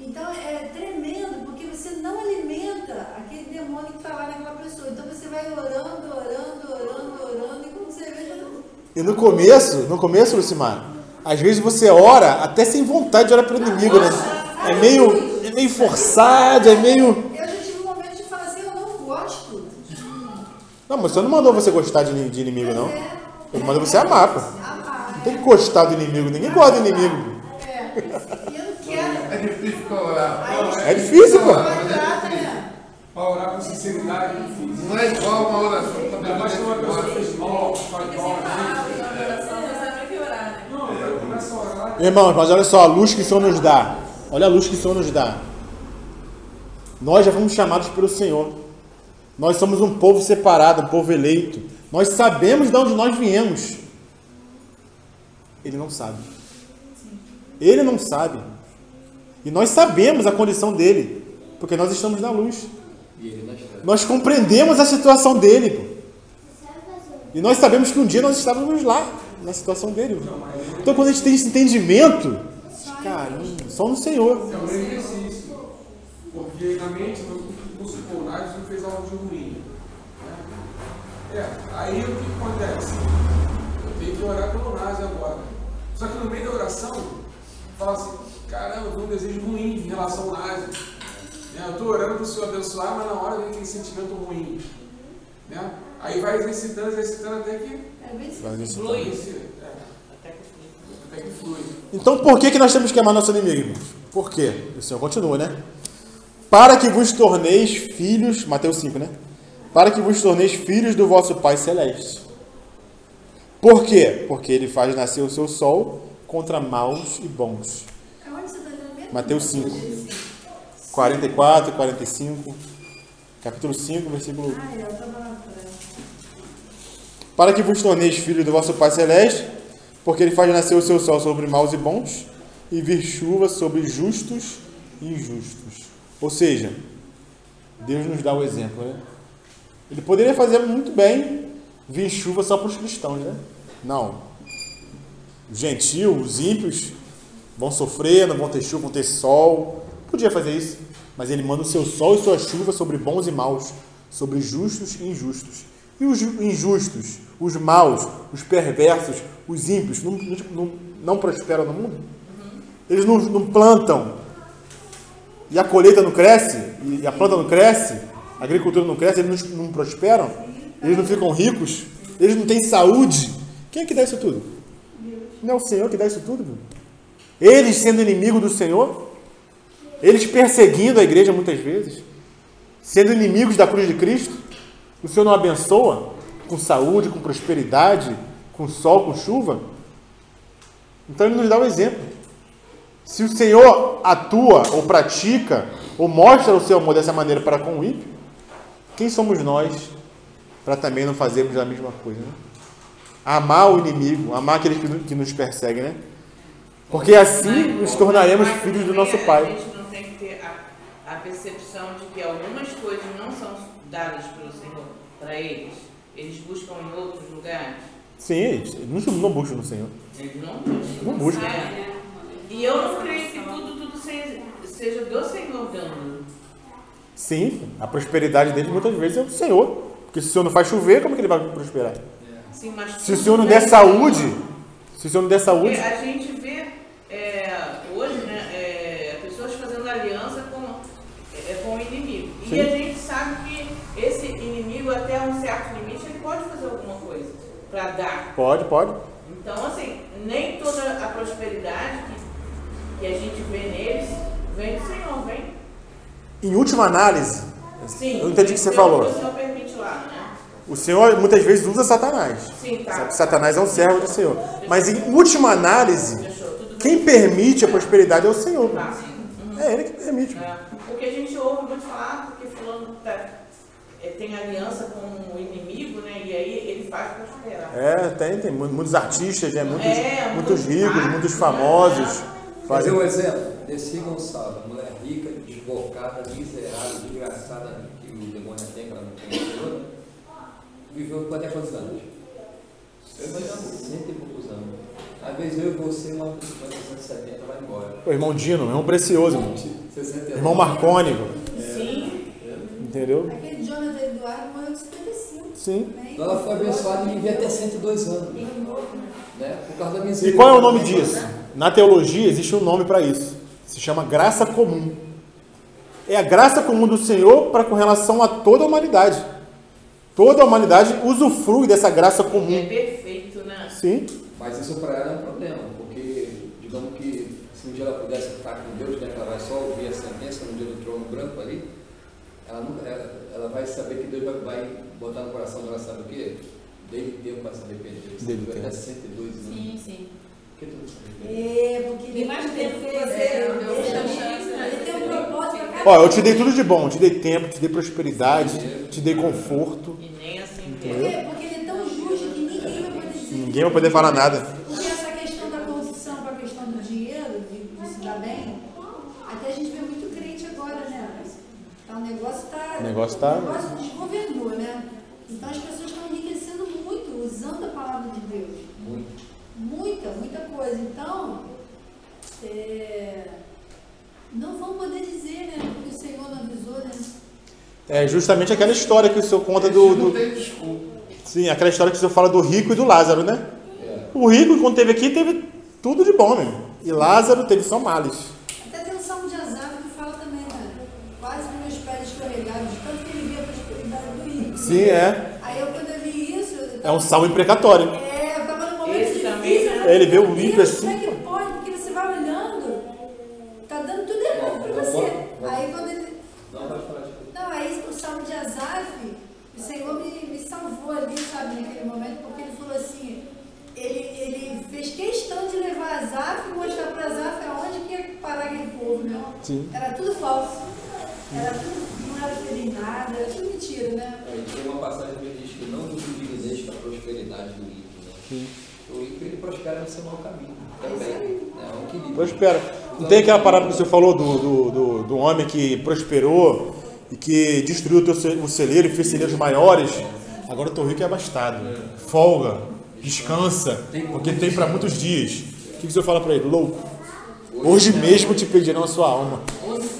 Então é tremendo, porque você não alimenta aquele demônio que está lá naquela pessoa. Então você vai orando, e quando você vê, já não. E no começo, Lucimar, às vezes você ora até sem vontade de orar pelo inimigo, né? É meio forçado, é meio... Eu já tive um momento de falar assim, eu não gosto. Não, mas o Senhor não mandou você gostar de inimigo, não. Ele mandou você amar, pô. Amar. Não tem que gostar do inimigo, ninguém gosta do inimigo. E eu não quero. É difícil para orar. É difícil, pô. Quadrada, né? Para orar com sinceridade é difícil. Não é igual uma oração Ainda mais que uma pessoa fez mal, faz mal a gente. né? Não, eu começo a orar. Irmãos, mas olha só a luz que o Senhor nos dá. Olha a luz que o Senhor nos dá. Nós já fomos chamados pelo Senhor. Nós somos um povo separado, um povo eleito. Nós sabemos de onde nós viemos. Ele não sabe. Ele não sabe. E nós sabemos a condição dele, porque nós estamos na luz. E ele nas trevas. Nós compreendemos a situação dele. Pô. E nós sabemos que um dia nós estávamos lá. na situação dele. Então, quando a gente tem esse entendimento, caramba, só no Senhor. É um exercício. Porque na mente, vamos supor, o Nádio não fez algo de ruim. Aí o que acontece? Eu tenho que orar pelo Nádio agora. Só que no meio da oração, fala assim, caramba, eu tenho um desejo ruim em relação ao Nádio. Eu estou orando para o Senhor abençoar, mas na hora vem aquele sentimento ruim. Aí vai exercitando até que flui. Até que flui. Então por que nós temos que amar nosso inimigo, irmãos? Por quê? O Senhor continua, né? Para que vos torneis filhos, Mateus 5, né? Para que vos torneis filhos do vosso Pai Celeste. Por quê? Porque ele faz nascer o seu sol contra maus e bons. Mateus 5. 44, 45, capítulo 5, versículo 1. Para que vos torneis filhos do vosso Pai Celeste, porque ele faz nascer o seu sol sobre maus e bons, e vir chuva sobre justos e injustos. Ou seja, Deus nos dá o exemplo, né? Ele poderia fazer muito bem vir chuva só para os cristãos, né? Não. Os gentios, os ímpios, vão sofrer, não vão ter chuva, vão ter sol. Podia fazer isso, mas ele manda o seu sol e sua chuva sobre bons e maus, sobre justos e injustos. E os injustos, os maus, os perversos, os ímpios, não prosperam no mundo? Eles não plantam e a colheita não cresce, e a planta não cresce, a agricultura não cresce, eles não prosperam, eles não ficam ricos, eles não têm saúde. Quem é que dá isso tudo? Não é o Senhor que dá isso tudo? Viu? Eles sendo inimigo do Senhor, eles perseguindo a igreja muitas vezes, sendo inimigos da cruz de Cristo, o Senhor não abençoa com saúde, com prosperidade, com sol, com chuva? Então ele nos dá um exemplo. Se o Senhor atua, ou pratica, ou mostra o seu amor dessa maneira para com o ímpio, quem somos nós para também não fazermos a mesma coisa, né? Amar o inimigo, amar aquele que nos persegue, né? Porque assim nos tornaremos filhos do nosso Pai. A gente não tem que ter a percepção de que algumas coisas não são dadas pelo Senhor para eles. Eles buscam em outros lugares. Sim, eles não buscam no Senhor. Eles não buscam. Não buscam. E eu não creio que tudo seja do Senhor dando. Sim, a prosperidade dele muitas vezes é do Senhor. Porque se o Senhor não faz chover, como que ele vai prosperar? Sim, mas se o Senhor não der saúde, Porque a gente vê hoje, né, pessoas fazendo aliança com o inimigo. Sim. E a gente sabe que esse inimigo, até um certo limite, ele pode fazer alguma coisa para dar. Pode. Então, assim, nem toda a prosperidade que a gente vê neles vem do Senhor, vem. Em última análise, Sim, eu entendi o que você falou. O Senhor permite lá, né? O Senhor muitas vezes usa Satanás. Sim, tá. Satanás é um servo do Senhor. Mas em última análise, quem permite a prosperidade é o Senhor. É Ele que permite. Porque a gente ouve muito falar, porque fulano tem aliança com o inimigo, né? E aí ele faz prosperar. Tem muitos artistas, né? Muitos ricos, muitos famosos. Fazer um exemplo, Desi Gonçalves, mulher rica, desbocada, miserável, desgraçada, que o demônio tem para não ter, viveu até quantos anos? 60 e poucos anos. Às vezes eu e você, uma pessoa de 70 vai embora. O irmão Dino, irmão precioso, irmão. 60 Irmão Marconi. Sim. Entendeu? Aquele Jonathan Eduardo morreu de 75. Sim. Então ela foi abençoada e vivia até 102 anos. Né? Por causa da miséria. E qual é o nome disso? Na teologia existe um nome para isso. Se chama graça comum. É a graça comum do Senhor para com relação a toda a humanidade. Toda a humanidade usufrui dessa graça comum. É perfeito, né? Sim. Mas isso para ela é um problema, porque, digamos que se um dia ela pudesse estar com Deus, né, ela vai só ouvir a sentença no dia do trono branco ali, ela vai saber que Deus vai botar no coração dela, sabe o quê? Dele tempo para se arrepender. Dele até 102 anos. Sim. Por que tu não se Porque Tem mais tempo que você, ele tem um propósito para cada Ó, eu te dei tudo de bom. Te dei tempo, te dei prosperidade, te dei conforto. E nem assim Porque ele é tão justo que ninguém vai poder dizer. Ninguém vai poder falar nada. Porque essa questão da posição com a questão do dinheiro, de se dar bem, até a gente vê muito crente agora, né? Então, o negócio desgovernou, né? Então as pessoas estão enriquecendo muito usando a palavra de Deus. Muito. Muita coisa. Então, não vão poder dizer, né? Porque o Senhor não avisou, né? É justamente aquela história que o senhor conta Não tem desculpa. Sim, aquela história que o senhor fala do rico e do Lázaro, né? O rico, quando teve aqui, teve tudo de bom, mesmo. E Lázaro teve só males. Até tem um salmo de Asaf que fala também, né? Quase que meus pés escorregaram, de tanto que ele via a prosperidade do rico. Sim, é. Aí quando eu li isso... É um salmo imprecatório. Eu tava no momento Esse difícil, também, eu né? falei, Ele vê o meu ímpio Deus, assim, como é que pode? Porque você vai olhando, tá dando tudo errado pra você. Aí quando ele... Não, aí o salmo de Asaf, o Senhor me salvou ali, sabe, naquele momento, porque ele falou assim, ele fez questão de levar Asaf e mostrar para Asaf aonde que ia parar aquele povo, né? Sim. Era tudo falso, era tudo, não era feliz nada, era tudo mentira, né? Tem uma passagem que diz que não vos individeis com a prosperidade do ímpio, né? Sim. O ímpio, ele prospera no seu mau caminho também, né? É um equilíbrio. Prospera. Não tem aquela parada que você falou do homem que prosperou e que destruiu o celeiro e fez celeiros maiores? Agora o teu rico é abastado. Folga, descansa, porque tem para muitos dias. O que o senhor fala para ele? Louco. Hoje mesmo te pedirão a sua alma.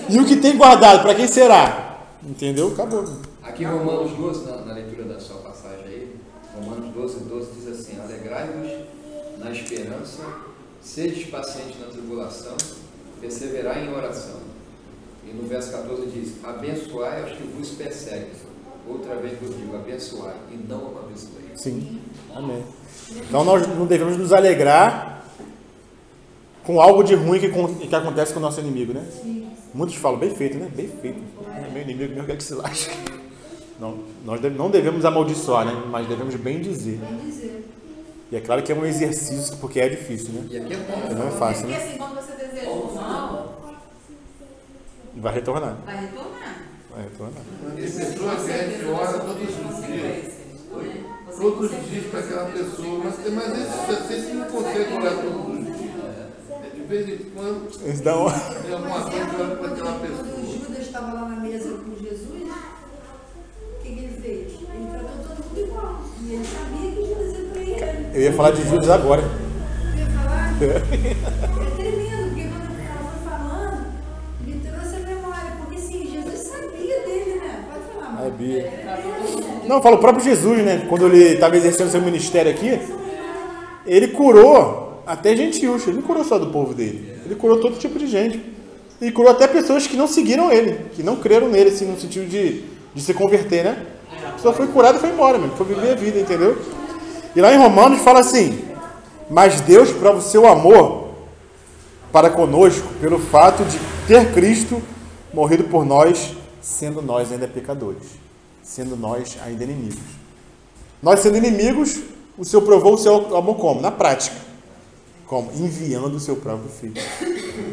E o que tem guardado, para quem será? Entendeu? Acabou. Aqui em Romanos 12, na leitura da sua passagem aí, Romanos 12 diz assim: alegrai-vos na esperança, sedes pacientes na tribulação, perseverai em oração. E no verso 14 diz: abençoai aos que vos perseguem. Outra vez vos digo, abençoai e não amaldiçoai. Sim. Amém. Então nós não devemos nos alegrar com algo de ruim que acontece com o nosso inimigo, né? Muitos falam, bem feito, né? Bem feito. É meu inimigo mesmo, quer que se lasque. Não, nós não devemos amaldiçoar, né? Mas devemos bem dizer. E é claro que é um exercício, porque é difícil, né? E aqui é bom. Não é fácil, Porque né? assim, quando você deseja o mal, Vai retornar. vai retornar. Vai retornar. Tem pessoas que a gente ora todos os dias. Todos os dias para aquela pessoa, mas você não consegue orar todos os dias. De vez em quando, Eles dão... tem alguma coisa que ora para aquela Quando pessoa. o Judas estava lá na mesa com Jesus, o que ele fez? Ele tratou todo mundo igual. E ele sabia que Judas ia trair ele. Eu ia falar de Judas agora. Eu ia falar? É tremendo, porque quando ela foi falando, me trouxe a memória. Porque sim, Jesus sabia dele, né? Pode falar, mas Sabia. é tremendo. Não, fala o próprio Jesus, né? Quando ele estava exercendo seu ministério aqui, ele curou até gentios. Ele não curou só do povo dele. Ele curou todo tipo de gente. E curou até pessoas que não seguiram ele, que não creram nele, assim, no sentido de se converter, né? A pessoa foi curada e foi embora, mesmo. Foi viver a vida, entendeu? E lá em Romanos fala assim: mas Deus prova o seu amor para conosco pelo fato de ter Cristo morrido por nós, sendo nós ainda pecadores, sendo nós ainda inimigos. Nós sendo inimigos, o Senhor provou o seu amor como? Na prática. Como? Enviando o seu próprio Filho.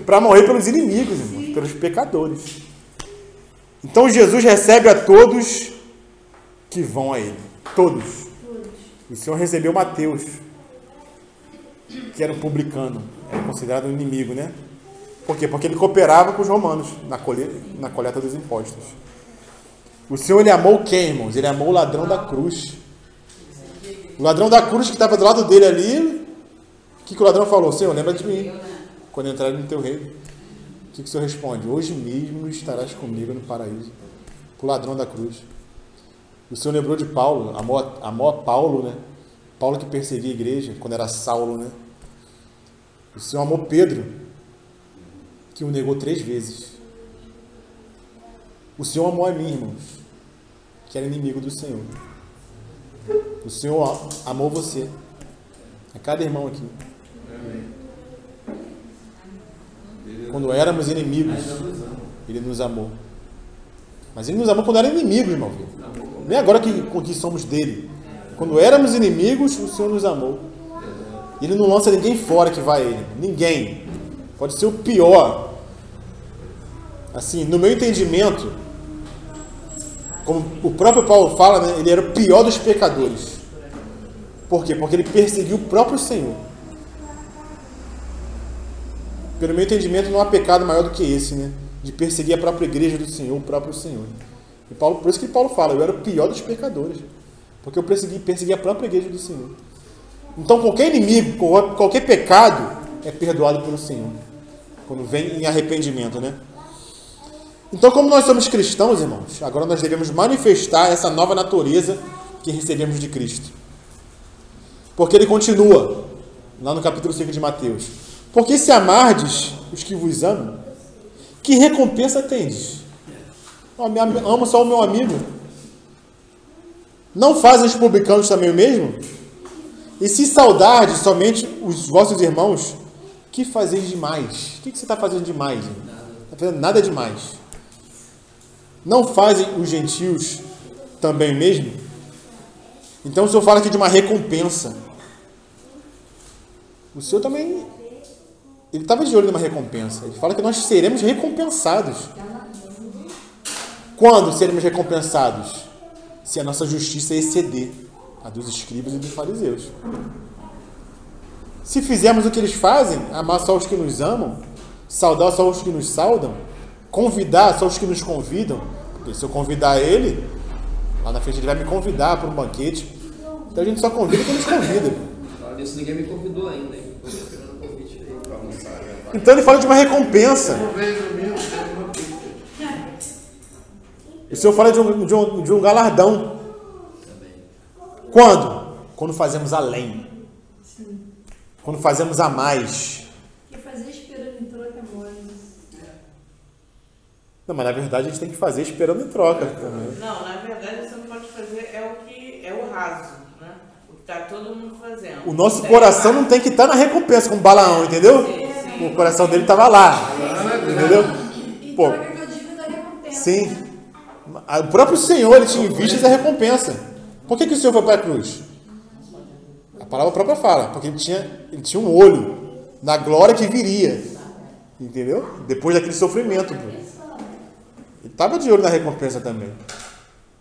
Para morrer pelos inimigos, irmãos, pelos pecadores. Então Jesus recebe a todos que vão a Ele. Todos. O Senhor recebeu Mateus, que era um publicano, era considerado um inimigo, né? Por quê? Porque ele cooperava com os romanos na coleta dos impostos. O Senhor, ele amou quem, irmãos? Ele amou o ladrão da cruz. O ladrão da cruz que estava do lado dele ali, o que o ladrão falou? Senhor, lembra de mim, quando entrar no teu reino. O que o Senhor responde? Hoje mesmo estarás comigo no paraíso. O ladrão da cruz. O Senhor lembrou de Paulo, amou a Paulo, né? Paulo que perseguia a igreja, quando era Saulo, né? O Senhor amou Pedro, que o negou 3 vezes. O Senhor amou a mim, irmãos, que era inimigo do Senhor. O Senhor amou você, a cada irmão aqui. Quando éramos inimigos, Ele nos amou. Mas Ele nos amou quando era inimigo, irmão. Nem agora que somos dele. Quando éramos inimigos, o Senhor nos amou. Ele não lança ninguém fora que vai a Ele. Ninguém. Pode ser o pior. Assim, no meu entendimento, como o próprio Paulo fala, né, ele era o pior dos pecadores. Por quê? Porque ele perseguiu o próprio Senhor. Pelo meu entendimento, não há pecado maior do que esse, né? De perseguir a própria igreja do Senhor, o próprio Senhor. E Paulo, por isso que Paulo fala, eu era o pior dos pecadores. Porque eu persegui a própria igreja do Senhor. Então qualquer inimigo, qualquer pecado é perdoado pelo Senhor. Quando vem em arrependimento, né? Então, como nós somos cristãos, irmãos, agora nós devemos manifestar essa nova natureza que recebemos de Cristo. Porque ele continua, lá no capítulo 5 de Mateus. Porque se amardes os que vos amam, que recompensa tendes? Amo só o meu amigo. Não fazem os publicanos também o mesmo? E se saudardes somente os vossos irmãos, que fazeis demais? O que você está fazendo demais? Não está fazendo nada demais. Não fazem os gentios também o mesmo? Então o Senhor fala aqui de uma recompensa. O Senhor também, ele estava de olho numa recompensa. Ele fala que nós seremos recompensados. Quando seremos recompensados? Se a nossa justiça exceder a dos escribas e dos fariseus. Se fizermos o que eles fazem, amar só os que nos amam, saudar só os que nos saudam, convidar só os que nos convidam, porque se eu convidar ele, lá na frente ele vai me convidar para um banquete. Então a gente só convida quem nos convida. Fala disso, ninguém me convidou ainda, hein? Estou esperando o convite aí para almoçar. Então ele fala de uma recompensa. O Senhor fala de um galardão. Quando? Quando fazemos além. Sim. Quando fazemos a mais. Que fazer esperando em troca é mole. Não, mas na verdade a gente tem que fazer esperando em troca também. Não, na verdade você não pode fazer o que é o raso, né? O que está todo mundo fazendo. O nosso coração não tem que estar na recompensa como Balaão, entendeu? Sim. O coração dele estava lá. Entendeu? E Pô, troca que eu digo da recompensa. sim. O próprio Senhor, ele tinha em vista essa recompensa. Por que o Senhor foi para a cruz? A palavra própria fala, porque ele tinha um olho na glória que viria. Entendeu? Depois daquele sofrimento. Ele estava de olho na recompensa também.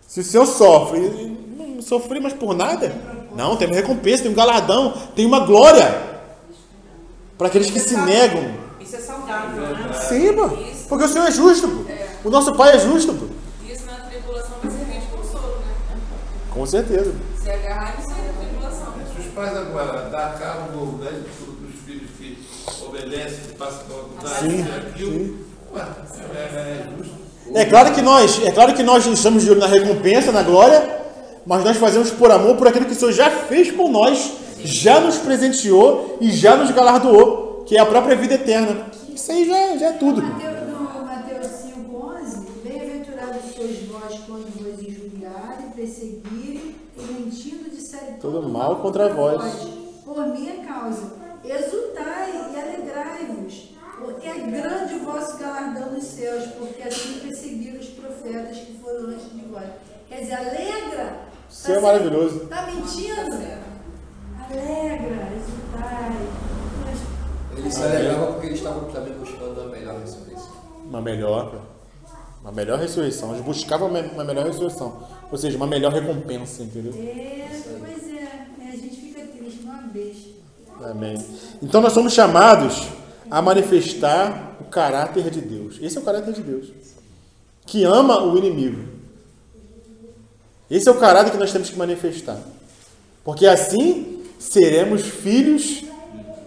Se o Senhor sofre, não sofri mais por nada? Não, tem uma recompensa, tem um galardão, tem uma glória para aqueles que se negam. Isso é saudável, né? Sim, pô. Porque o Senhor é justo, pô. O nosso Pai é justo, pô. Isso na tribulação vai ser rente consolo, né? Com certeza. Se agarrar e sair da tribulação. Se os pais agora dar cabo novo, né, para os filhos que obedecem, que passam pela Sim, aquilo, sim. ué, é justo. É claro que nós estamos de olho na recompensa, na glória, mas nós fazemos por amor por aquilo que o Senhor já fez por nós, já nos presenteou e já nos galardoou, que é a própria vida eterna. Isso aí já é tudo. No Mateus 5,11, bem-aventurados sois vós quando vos injuriarem, perseguirem e mentindo disserem Todo mal contra vós. por minha causa. Exultai e alegrai-vos, porque é grande o vosso galardão nos céus, porque assim perseguiram os profetas que foram antes de vós. Quer dizer, alegra. O Senhor é maravilhoso. Está mentindo? Alegra, exultai. Eles se alegravam porque eles estavam também buscando a melhor ressurreição. Uma melhor ressurreição. Eles buscavam uma melhor ressurreição. Ou seja, uma melhor recompensa, entendeu? Pois é. A gente fica triste, não é besta. Amém. Então nós somos chamados a manifestar o caráter de Deus. Esse é o caráter de Deus. Que ama o inimigo. Esse é o caráter que nós temos que manifestar. Porque assim seremos filhos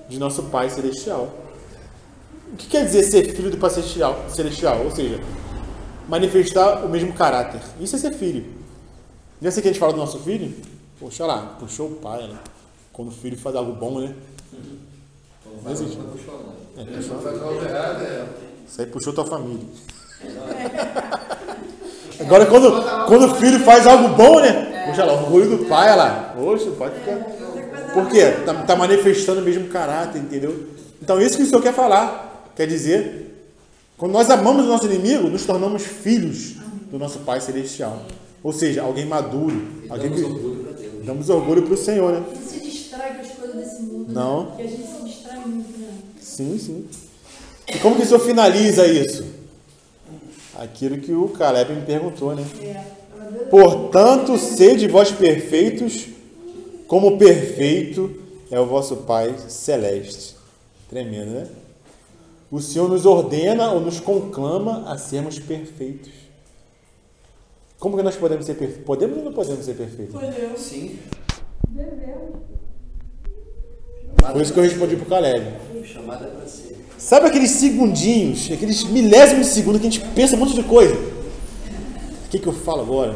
de nosso Pai Celestial. O que quer dizer ser filho do Pai Celestial? Ou seja, manifestar o mesmo caráter. Isso é ser filho. Não é assim que a gente fala do nosso filho? Poxa lá, puxou o pai, né? Quando o filho faz algo bom, né? Não existe. Isso aí puxou tua família. Agora quando o filho faz algo bom, né? Poxa lá, o orgulho do pai, olha lá. Poxa, pode ficar. Por quê? Tá manifestando o mesmo caráter, entendeu? Então isso que o Senhor quer falar. Quer dizer, quando nós amamos o nosso inimigo, nos tornamos filhos do nosso Pai Celestial. Ou seja, alguém maduro. Alguém que damos orgulho para o Senhor, né? Não se distrai com as coisas desse mundo. Não. Né? Porque a gente se distrai muito, né? Sim, sim. E como que o Senhor finaliza isso? Aquilo que o Caleb me perguntou, né? Portanto, sede vós perfeitos, como perfeito é o vosso Pai Celeste. Tremendo, né? O Senhor nos ordena ou nos conclama a sermos perfeitos. Como que nós podemos ser perfeitos? Podemos ou não podemos ser perfeitos? Podemos. Sim. Foi isso que eu respondi pro Caleb. Chamada para ser. Sabe aqueles segundinhos, aqueles milésimos de segundo que a gente pensa um monte de coisa? O que eu falo agora?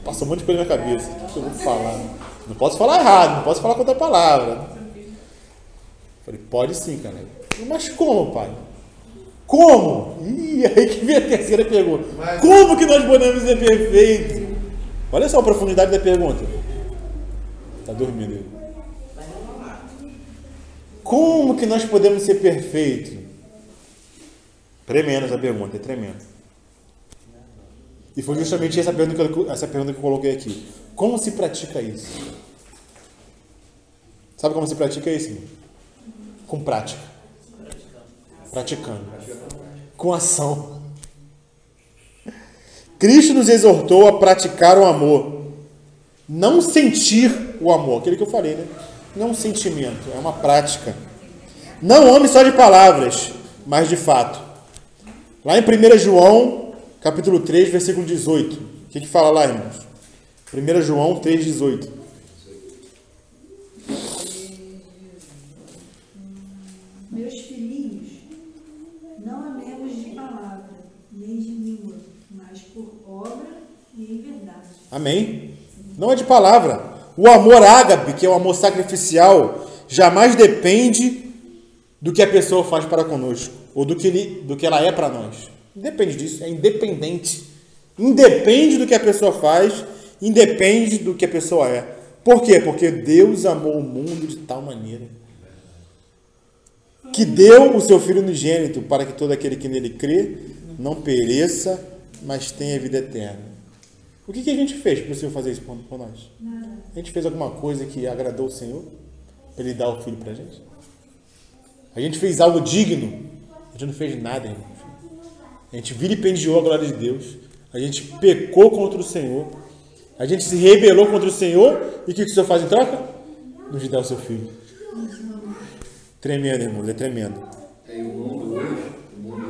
Passa um monte de coisa na minha cabeça. O que eu vou falar? Não posso falar errado, não posso falar com outra palavra. Falei, pode sim, Caleb. Mas como, pai? Como? Ih, aí que vem a terceira pergunta. Como que nós podemos ser perfeitos? Olha só a profundidade da pergunta. Tá dormindo aí. Como que nós podemos ser perfeitos? Tremenda essa pergunta, é tremenda. E foi justamente essa pergunta que eu coloquei aqui. Como se pratica isso? Sabe como se pratica isso, irmão? Com prática. Praticando. Com ação. Cristo nos exortou a praticar o amor. Não sentir o amor. Aquele que eu falei, né? Não é um sentimento, é uma prática. Não ame só de palavras, mas de fato. Lá em 1 João, capítulo 3, versículo 18. O que fala lá, irmãos? 1 João 3, 18. Meus filhinhos, não amemos de palavra, nem de língua, mas por obra e em verdade. Amém? Não é de palavra. O amor ágape, que é o amor sacrificial, jamais depende do que a pessoa faz para conosco, ou do que ela é para nós. Independe disso, é independente. Independe do que a pessoa faz, independe do que a pessoa é. Por quê? Porque Deus amou o mundo de tal maneira que deu o seu Filho unigênito para que todo aquele que nele crê não pereça, mas tenha vida eterna. O que a gente fez para o Senhor fazer isso por nós? A gente fez alguma coisa que agradou o Senhor para Ele dar o Filho para a gente? A gente fez algo digno? A gente não fez nada, irmãos. A gente vilipendiou a glória de Deus. A gente pecou contra o Senhor. A gente se rebelou contra o Senhor. E o que o Senhor faz em troca? Nos dá o seu Filho. Tremendo, irmãos. É tremendo. E o mundo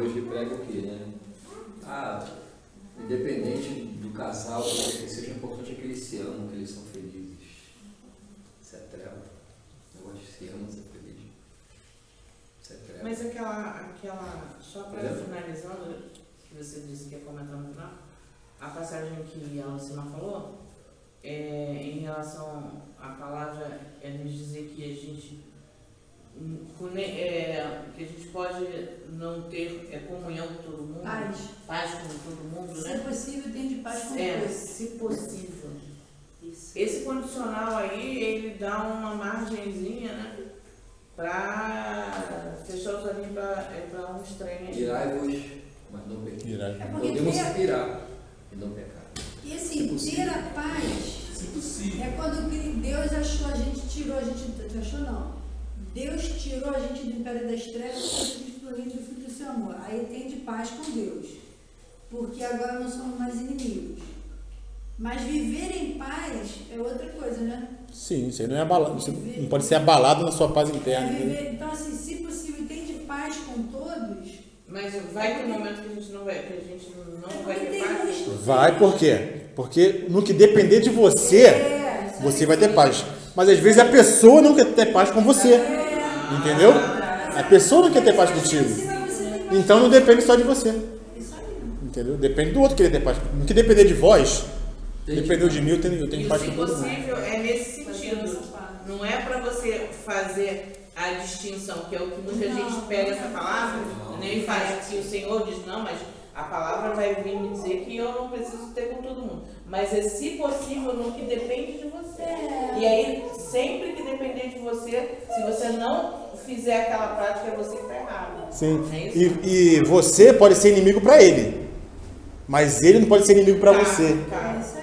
hoje prega o quê, né? Independente do casal, que seja importante é que eles se amam, que eles são felizes. Isso é treva. O negócio de se ama, ser feliz. Isso é treva. Mas aquela só para finalizando, que você disse que ia comentar no final, a passagem que a Lucimar falou, em relação à palavra, é nos dizer que a gente pode não ter comunhão com todo mundo, paz com todo mundo, né? Se possível, tem de paz com Deus. Se possível. Isso. Esse condicional aí, ele dá uma margenzinha, né? Para fechar os olhinhos para um estranho. Irai-vos, mas não pecar. É Podemos irar e não pecar. E assim, ter a paz é quando Deus achou a gente, tirou a gente. Achou não. Deus tirou a gente do império das trevas e trouxe a gente para o reino do Filho do seu amor. Aí tem de paz com Deus. Porque agora não somos mais inimigos. Mas viver em paz é outra coisa, né? Sim, você não é abalado, você não pode ser abalado na sua paz interna. Então, assim, se possível, tem de paz com todos. Mas vai ter um momento que a gente não vai ter paz? Vai, por quê? Porque no que depender de você, você vai ter paz. Mas às vezes a pessoa não quer ter paz com você. Entendeu? A pessoa não quer ter paz contigo. Então não depende só de você. Entendeu? Depende do outro querer ter paz. No que depender de vós, dependeu de mim, eu tenho paz com todo mundo. O possível é nesse sentido. Não é para você fazer a distinção, que é o que muita gente pega essa palavra, nem faz. Se o Senhor diz não, mas a palavra vai vir me dizer que eu não preciso ter com todo mundo. Mas é, se possível, no que depende de você. E aí, sempre que depender de você, se você não fizer aquela prática, é você que está errado. Sim. E você pode ser inimigo para ele. Mas ele não pode ser inimigo para você.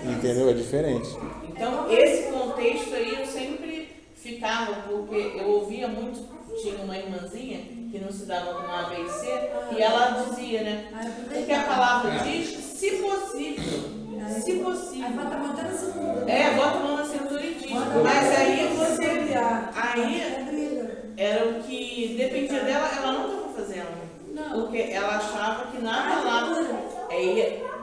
Entendeu? É diferente. Então, esse contexto aí eu sempre ficava, porque eu ouvia muito, tinha uma irmãzinha que não se dava com A, B e C, e ela dizia, né? Porque a palavra diz, se possível. Se possível. Bota a mão na cintura. Bota a mão na cintura e diz. Mas aí você. Aí era o que dependia dela, ela não estava fazendo. Porque ela achava que na palavra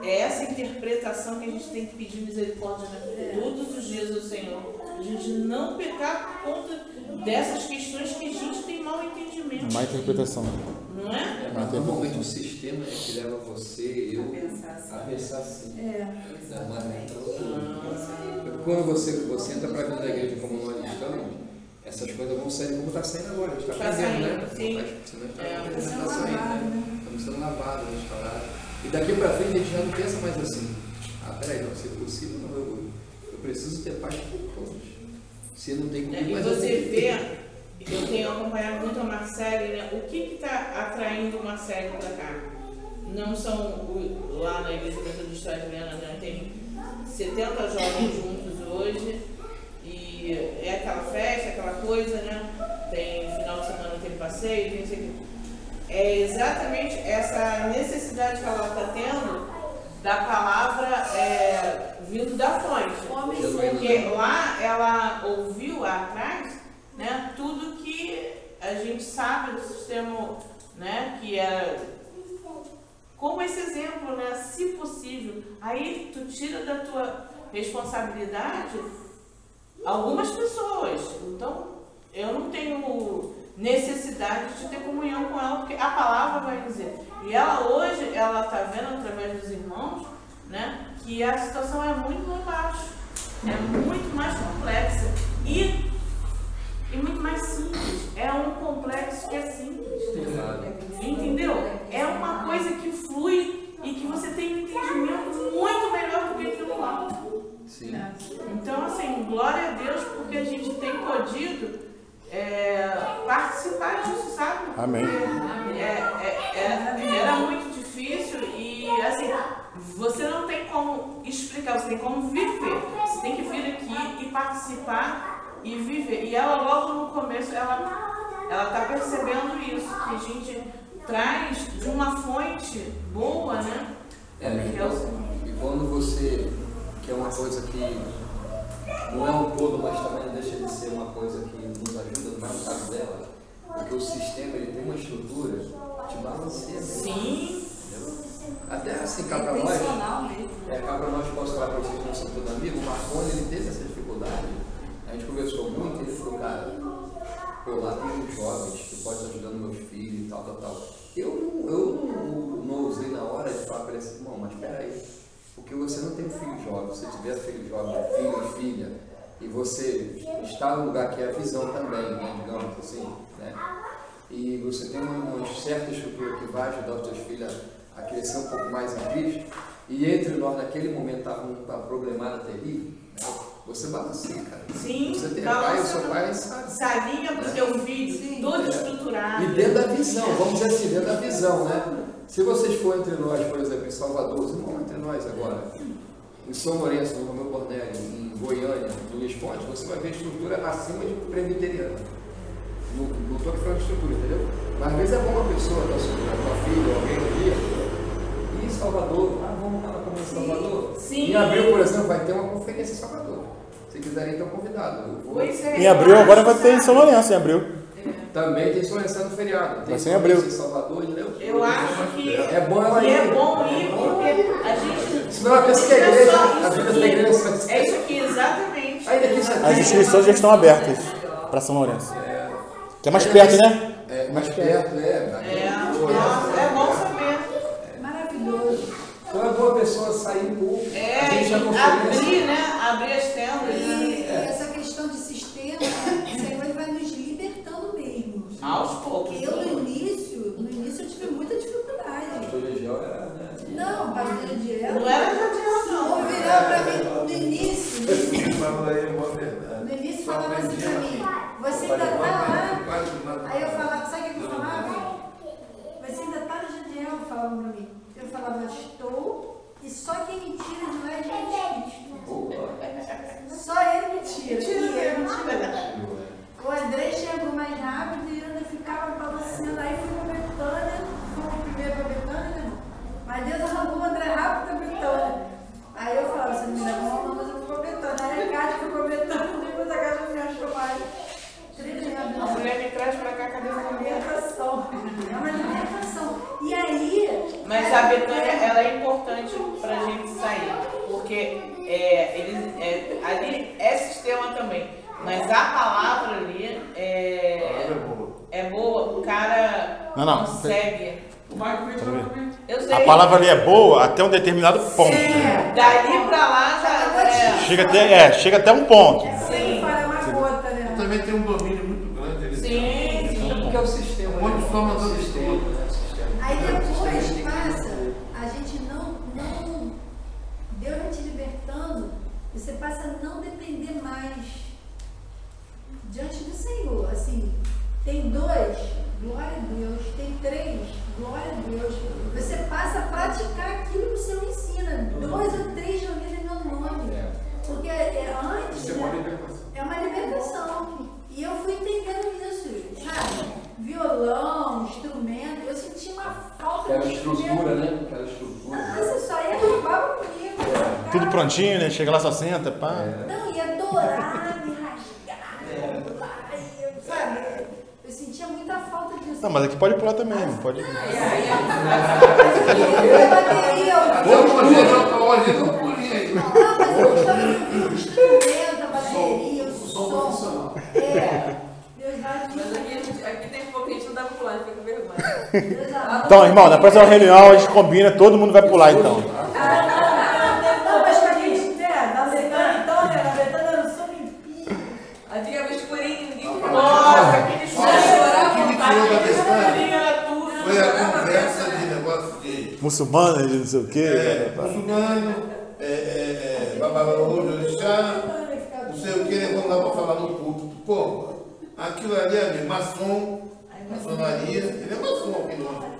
é essa interpretação que a gente tem que pedir misericórdia, né? Todos os dias ao Senhor. A gente não pecar por conta dessas questões que a gente tem mau entendimento. Má interpretação. Não é? Mas normalmente o sistema é que leva você, eu, Pensar a pensar assim. Da maneira. assim. Quando você entra para a vida da igreja como nós estamos, essas coisas vão sair como está saindo agora. A gente está aprendendo, né? Sim. Está saindo, né? Estamos sendo lavados, restaurados. E daqui para frente a gente já não pensa mais assim. Peraí, não, se possível, não, eu preciso ter paz por todos. Se não tem comigo, E mas você vê, eu tenho acompanhado muito a Marcele, né? O que está atraindo Marcele para cá? Não são, lá na Igreja Metodista Adventista, né? Tem 70 jovens juntos hoje, e é aquela festa, aquela coisa, né? Tem final de semana, tem passeio, tem isso aqui. É exatamente essa necessidade que ela está tendo da palavra vindo da fonte. Porque lá ela ouviu atrás, né, tudo que a gente sabe do sistema, né, que é como esse exemplo, né, se possível. Aí tu tira da tua responsabilidade algumas pessoas. Então, eu não tenho necessidade de ter comunhão com ela, porque a palavra vai dizer. E ela hoje, ela está vendo através dos irmãos, né, que a situação é muito mais baixa, é muito mais complexa e muito mais simples. É um complexo que é simples. Entendeu? É uma coisa que flui e que você tem um entendimento muito melhor do que aquilo lá. Sim. Então, assim, glória a Deus, porque a gente tem podido participar disso, sabe? Amém. Era muito difícil e, assim, você não tem como explicar, você tem como viver. Você tem que vir aqui e participar e viver. E ela, logo no começo, ela está percebendo isso, que a gente traz de uma fonte boa, né? E quando você quer uma coisa que não é um todo, mas também não deixa de ser uma coisa que nos ajuda, mais no caso dela, porque o sistema ele tem uma estrutura que te balanceia. Sim. Até assim, cá para nós, posso falar para vocês que não são todos amigos, o Marconi ele teve essa dificuldade, a gente conversou muito e ele falou, cara, lá tem uns jovens que podem estar ajudando meus filhos e tal. Eu não usei na hora de falar para ele assim, irmão, mas espera aí, porque você não tem um filho jovem, se tiver filho jovem, filho e filha, e você está num lugar que é a visão também, né, digamos assim, né? E você tem uma certa estrutura que vai ajudar os teus filhos a crescer um pouco mais em Cristo, e entre nós naquele momento estava uma problemada terrível, né? Você balanceia, cara. Sim, você tem pai, o seu pai sabe. Salinha para o teu filho, todo estruturado. E dentro da visão, vamos dizer assim, dentro da visão, né? Se vocês forem entre nós, por exemplo, em Salvador, vocês vão entre nós agora, em São Lourenço, no Romeu Cornélio, em Goiânia, no Luiz Ponte, você vai ver estrutura acima de presbiteriana. Não estou aqui falando de estrutura, entendeu? Mas às vezes é bom uma pessoa, a tua filha, alguém no dia, e em Salvador, vamos lá na conferência em Salvador? Sim. Em abril, por exemplo, vai ter uma conferência em Salvador. Se quiserem, então convidado. Em abril agora vai ter em São Lourenço, em abril. Também tem São Lourenço no feriado. Tem vai ser em abril. Em Salvador, entendeu? Eu acho que é bom ela ir. É bom ir porque a gente. Senão ela pensa que a igreja, a vida da igreja. É isso aqui, exatamente. As inscrições já estão abertas para São Lourenço. Que é mais perto, né? É mais perto, É bom saber. Maravilhoso. Então é boa a pessoa sair um pouco. Abrir as tendas. E essa questão de sistema, o Senhor ele vai nos libertando mesmo. Aos poucos. Porque eu no início eu tive muita dificuldade. Pastor Legiel era, né? Não, pastor Legiel. Não era Jadiel, não. Ou virava para mim no início. No início falava assim para mim, você ainda está lá? Aí eu falava, sabe o que eu falava? Você ainda está no Jadiel, falava para mim. Eu falava, estou, e só quem me tira de lá é Jesus Cristo. Só ele me tira. E ele me tira. O André chegou mais rápido e eu ainda ficava balançando. Aí fui para Betânia, fui primeiro para Betânia, né? Mas Deus arrancou o André rápido para Betânia. Aí eu falava, você não me leva mal, mas eu fui para Betânia. Aí a Cátia foi para Betânia, depois a Cátia me achou mais. A mulher me traz pra cá, cadê a alimentação? É uma alimentação. E aí... Mas a Betânia, ela é importante pra Porque ali é sistema também. Mas a palavra ali é boa. O cara consegue. Eu sei. A palavra ali é boa até um determinado ponto. Sim, dali pra lá já chega até um ponto. Sim. Para uma gota, né? Também tem um domínio muito grande. Ele Sim. Porque é o sistema. Onde só mandando o sistema. Aí depois passa, a gente não, Deus vai te libertando, você passa a não depender mais diante do Senhor. Assim, tem 2, glória a Deus, tem 3, glória a Deus. Você passa a praticar aquilo que o Senhor ensina, 2 ou 3 reunidos em meu nome. Porque antes é uma libertação. E eu fui entendendo isso, sabe? Violão, instrumento, eu senti uma falta de estrutura, né? Aquela estrutura. Nossa, isso aí acabava comigo. Tudo prontinho, né? Chega lá, só senta, pá. Não, ia adorar, me rasgar, sabe? Eu sentia muita falta disso. Não, mas aqui pode pular também, não pode. Eu bateria, eu pulinho aí. não, mas eu gostava de ouvir o instrumento, a bateria, o som. Deus vai Mas aqui tem um pouco que a gente não dá pra pular, a gente fica com vergonha. Então, irmão, na próxima reunião a gente combina, todo mundo vai pular então. Não, mas pra gente, né? Na Betânia, então, né? Na Betânia era o som limpinho. Aí fica escurinho, ninguém fica Nossa, aquele Foi a conversa de negócio de Muçulmano, de não sei o quê. muçulmano, babalô, orixá, não sei o que, vamos lá para falar no culto. Pô, aquilo ali é maçom, maçonaria, ele é maçom aqui não.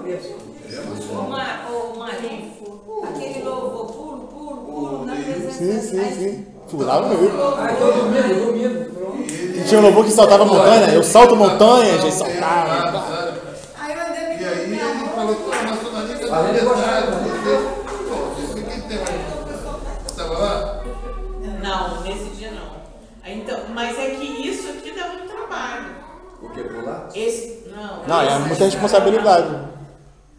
Ele é maçom. O Marinho, aquele louvor puro, na presença. Sim. Pulava mesmo. Dormindo. E tinha um louvor que saltava montanha, eu salto montanhas, aí saltava. Aí eu andei E aí ele falou que a maçonaria que é verdade. Pô, isso aqui tem mais. Estava lá? Não, nesse dia não. Então, mas é que isso aqui dá muito trabalho. O que pular? Não, é muita responsabilidade.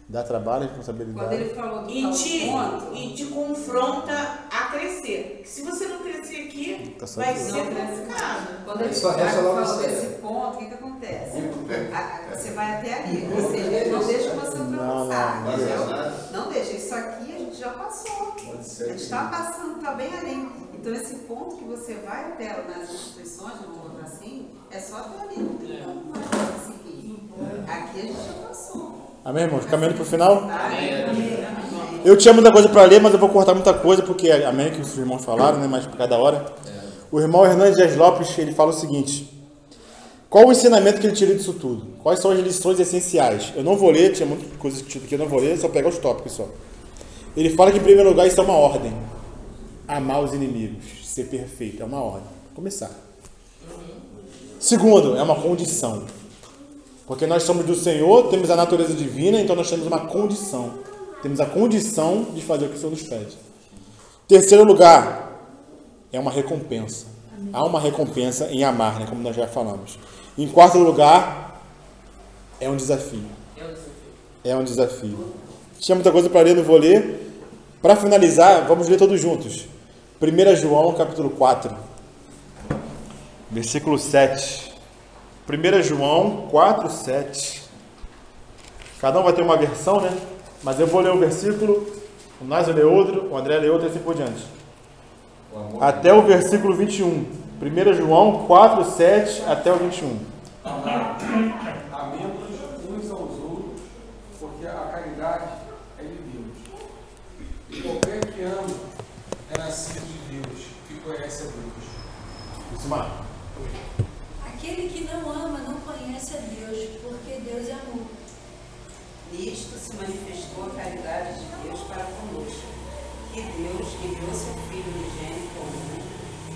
Dá trabalho, Quando responsabilidade. ele falou do E te confronta a crescer. Se você não crescer aqui, Tá só vai aqui. ser complicado. Quando ele Essa logo falou você. desse ponto, o que acontece? Você vai até ali, ou seja, não deixa você ultrapassar, entendeu? Não deixa, isso aqui a gente já passou. A gente está passando, está bem além. Então esse ponto que você vai até nas instituições, vamos colocar assim, é só até ali, não tem como mais seguir. Aqui a gente já passou. Amém, irmãos? Caminhando pro final? Amém. Eu tinha muita coisa para ler, mas eu vou cortar muita coisa, porque amém que os irmãos falaram, né? Mas por cada hora. O irmão Hernandes Dias Lopes, ele fala o seguinte: qual o ensinamento que ele tira disso tudo? Quais são as lições essenciais? Eu não vou ler, tinha muitas coisas que eu não vou ler, só pegar os tópicos só. Ele fala que em primeiro lugar isso é uma ordem. Amar os inimigos, ser perfeito, é uma ordem. Começar. Segundo, é uma condição. Porque nós somos do Senhor, temos a natureza divina, então nós temos uma condição. Temos a condição de fazer o que o Senhor nos pede. Terceiro lugar, é uma recompensa. Há uma recompensa em amar, né, como nós já falamos. Em quarto lugar, é um desafio. É um desafio. Tinha muita coisa para ler, não vou ler. Para finalizar, vamos ler todos juntos. 1 João, capítulo 4, versículo 7. 1 João 4, 7. Cada um vai ter uma versão, né? Mas eu vou ler um versículo, o Násio lê outro, o André lê outro e assim por diante. Até o versículo 21. 1 João 4, 7 até o 21. Amemos uns aos outros, porque a caridade é de Deus. E qualquer que ama é nascido de Deus, que conhece a Deus. Isso, Marco. Aquele que não ama não conhece a Deus, porque Deus é amor. Nisto se manifestou a caridade de Deus para conosco, que Deus enviou seu Filho unigênito ao mundo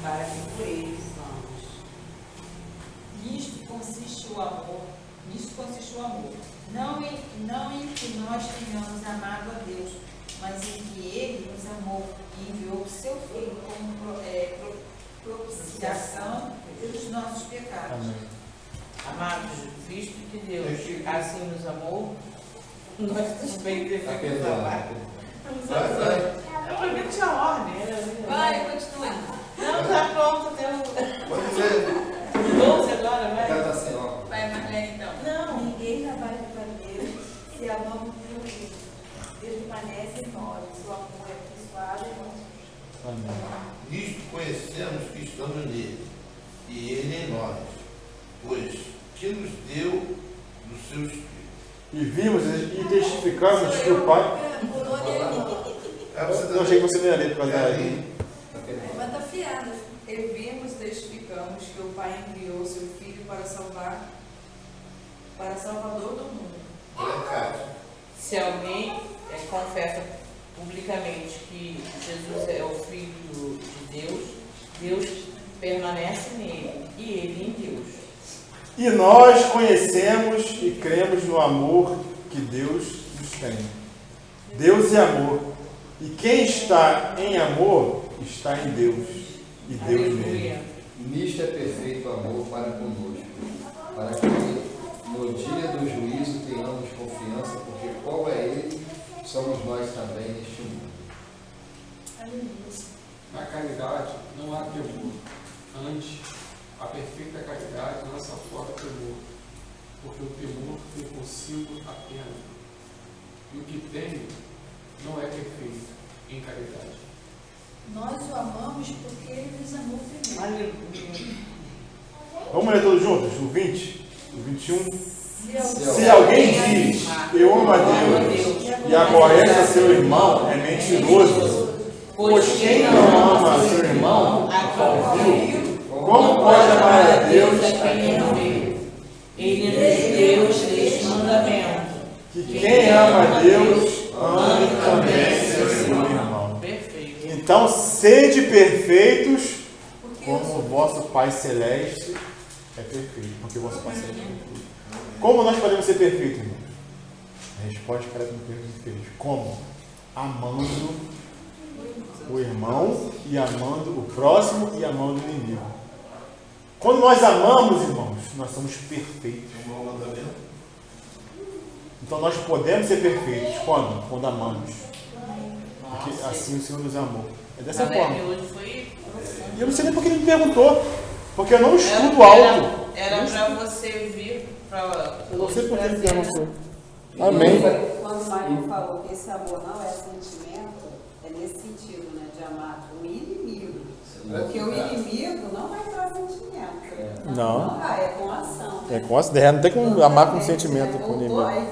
para que por ele vivamos. Nisto consiste o amor. Não em que nós tenhamos amado a Deus, mas em que Ele nos amou e enviou o seu Filho como propiciação pelos nossos pecados. Amém. Amados, visto que Deus assim nos amou, nós também devemos amar. É primeiro tinha ordem, Amém. Nisto conhecemos que estamos nele, e ele em nós, pois que nos deu do seu Espírito. E vimos e testificamos que o Pai... Eu achei que você não ia ler por causa daí. Mas tá afiada. E vimos, testificamos que o Pai enviou seu Filho para Salvador do mundo. Se alguém confessa publicamente que Jesus é o Filho de Deus, Deus permanece nele e ele em Deus. E nós conhecemos e cremos no amor que Deus nos tem. Deus é amor. E quem está em amor está em Deus. E Deus nele. Nisto é perfeito o amor para conosco, para que no dia do juízo tenhamos confiança, porque como é Ele, somos nós também neste mundo. Na caridade não há temor. Antes, a perfeita caridade lança fora temor, porque o temor tem consigo a pena. E o que tem não é perfeito em caridade. Nós o amamos porque ele nos amou primeiro. Aleluia. Vamos ler todos juntos? O 20, o 21. Se Se alguém diz, eu amo a Deus, e aborrece seu irmão, é mentiroso. Pois quem não ama seu irmão, a quem viu, como pode amar a Deus a quem não vê? Ele nos deu este mandamento. que quem ama a Deus, ame também seu irmão. Perfeito. Então, sede perfeitos, como o vosso Pai Celeste é perfeito. Porque o vosso Pai Celeste é perfeito. Como nós podemos ser perfeitos, irmãos? A resposta que era muito feliz. Como? Amando o irmão e amando o próximo e amando o inimigo. Quando nós amamos, irmãos, nós somos perfeitos. Então nós podemos ser perfeitos. Quando? Quando amamos. Porque assim o Senhor nos amou. É dessa forma. Hoje foi... E eu não sei nem porque ele me perguntou. Porque eu não estudo alto. Era para você vir para... Eu não sei porque ele me perguntou. Amém. Quando o Mário falou que esse amor não é sentimento, é nesse sentido, né? De amar o inimigo. Porque o inimigo não vai entrar sentimento. Não. Não vai, é com ação. É com a ideia. Não tem como amar com sentimento com o inimigo. Aí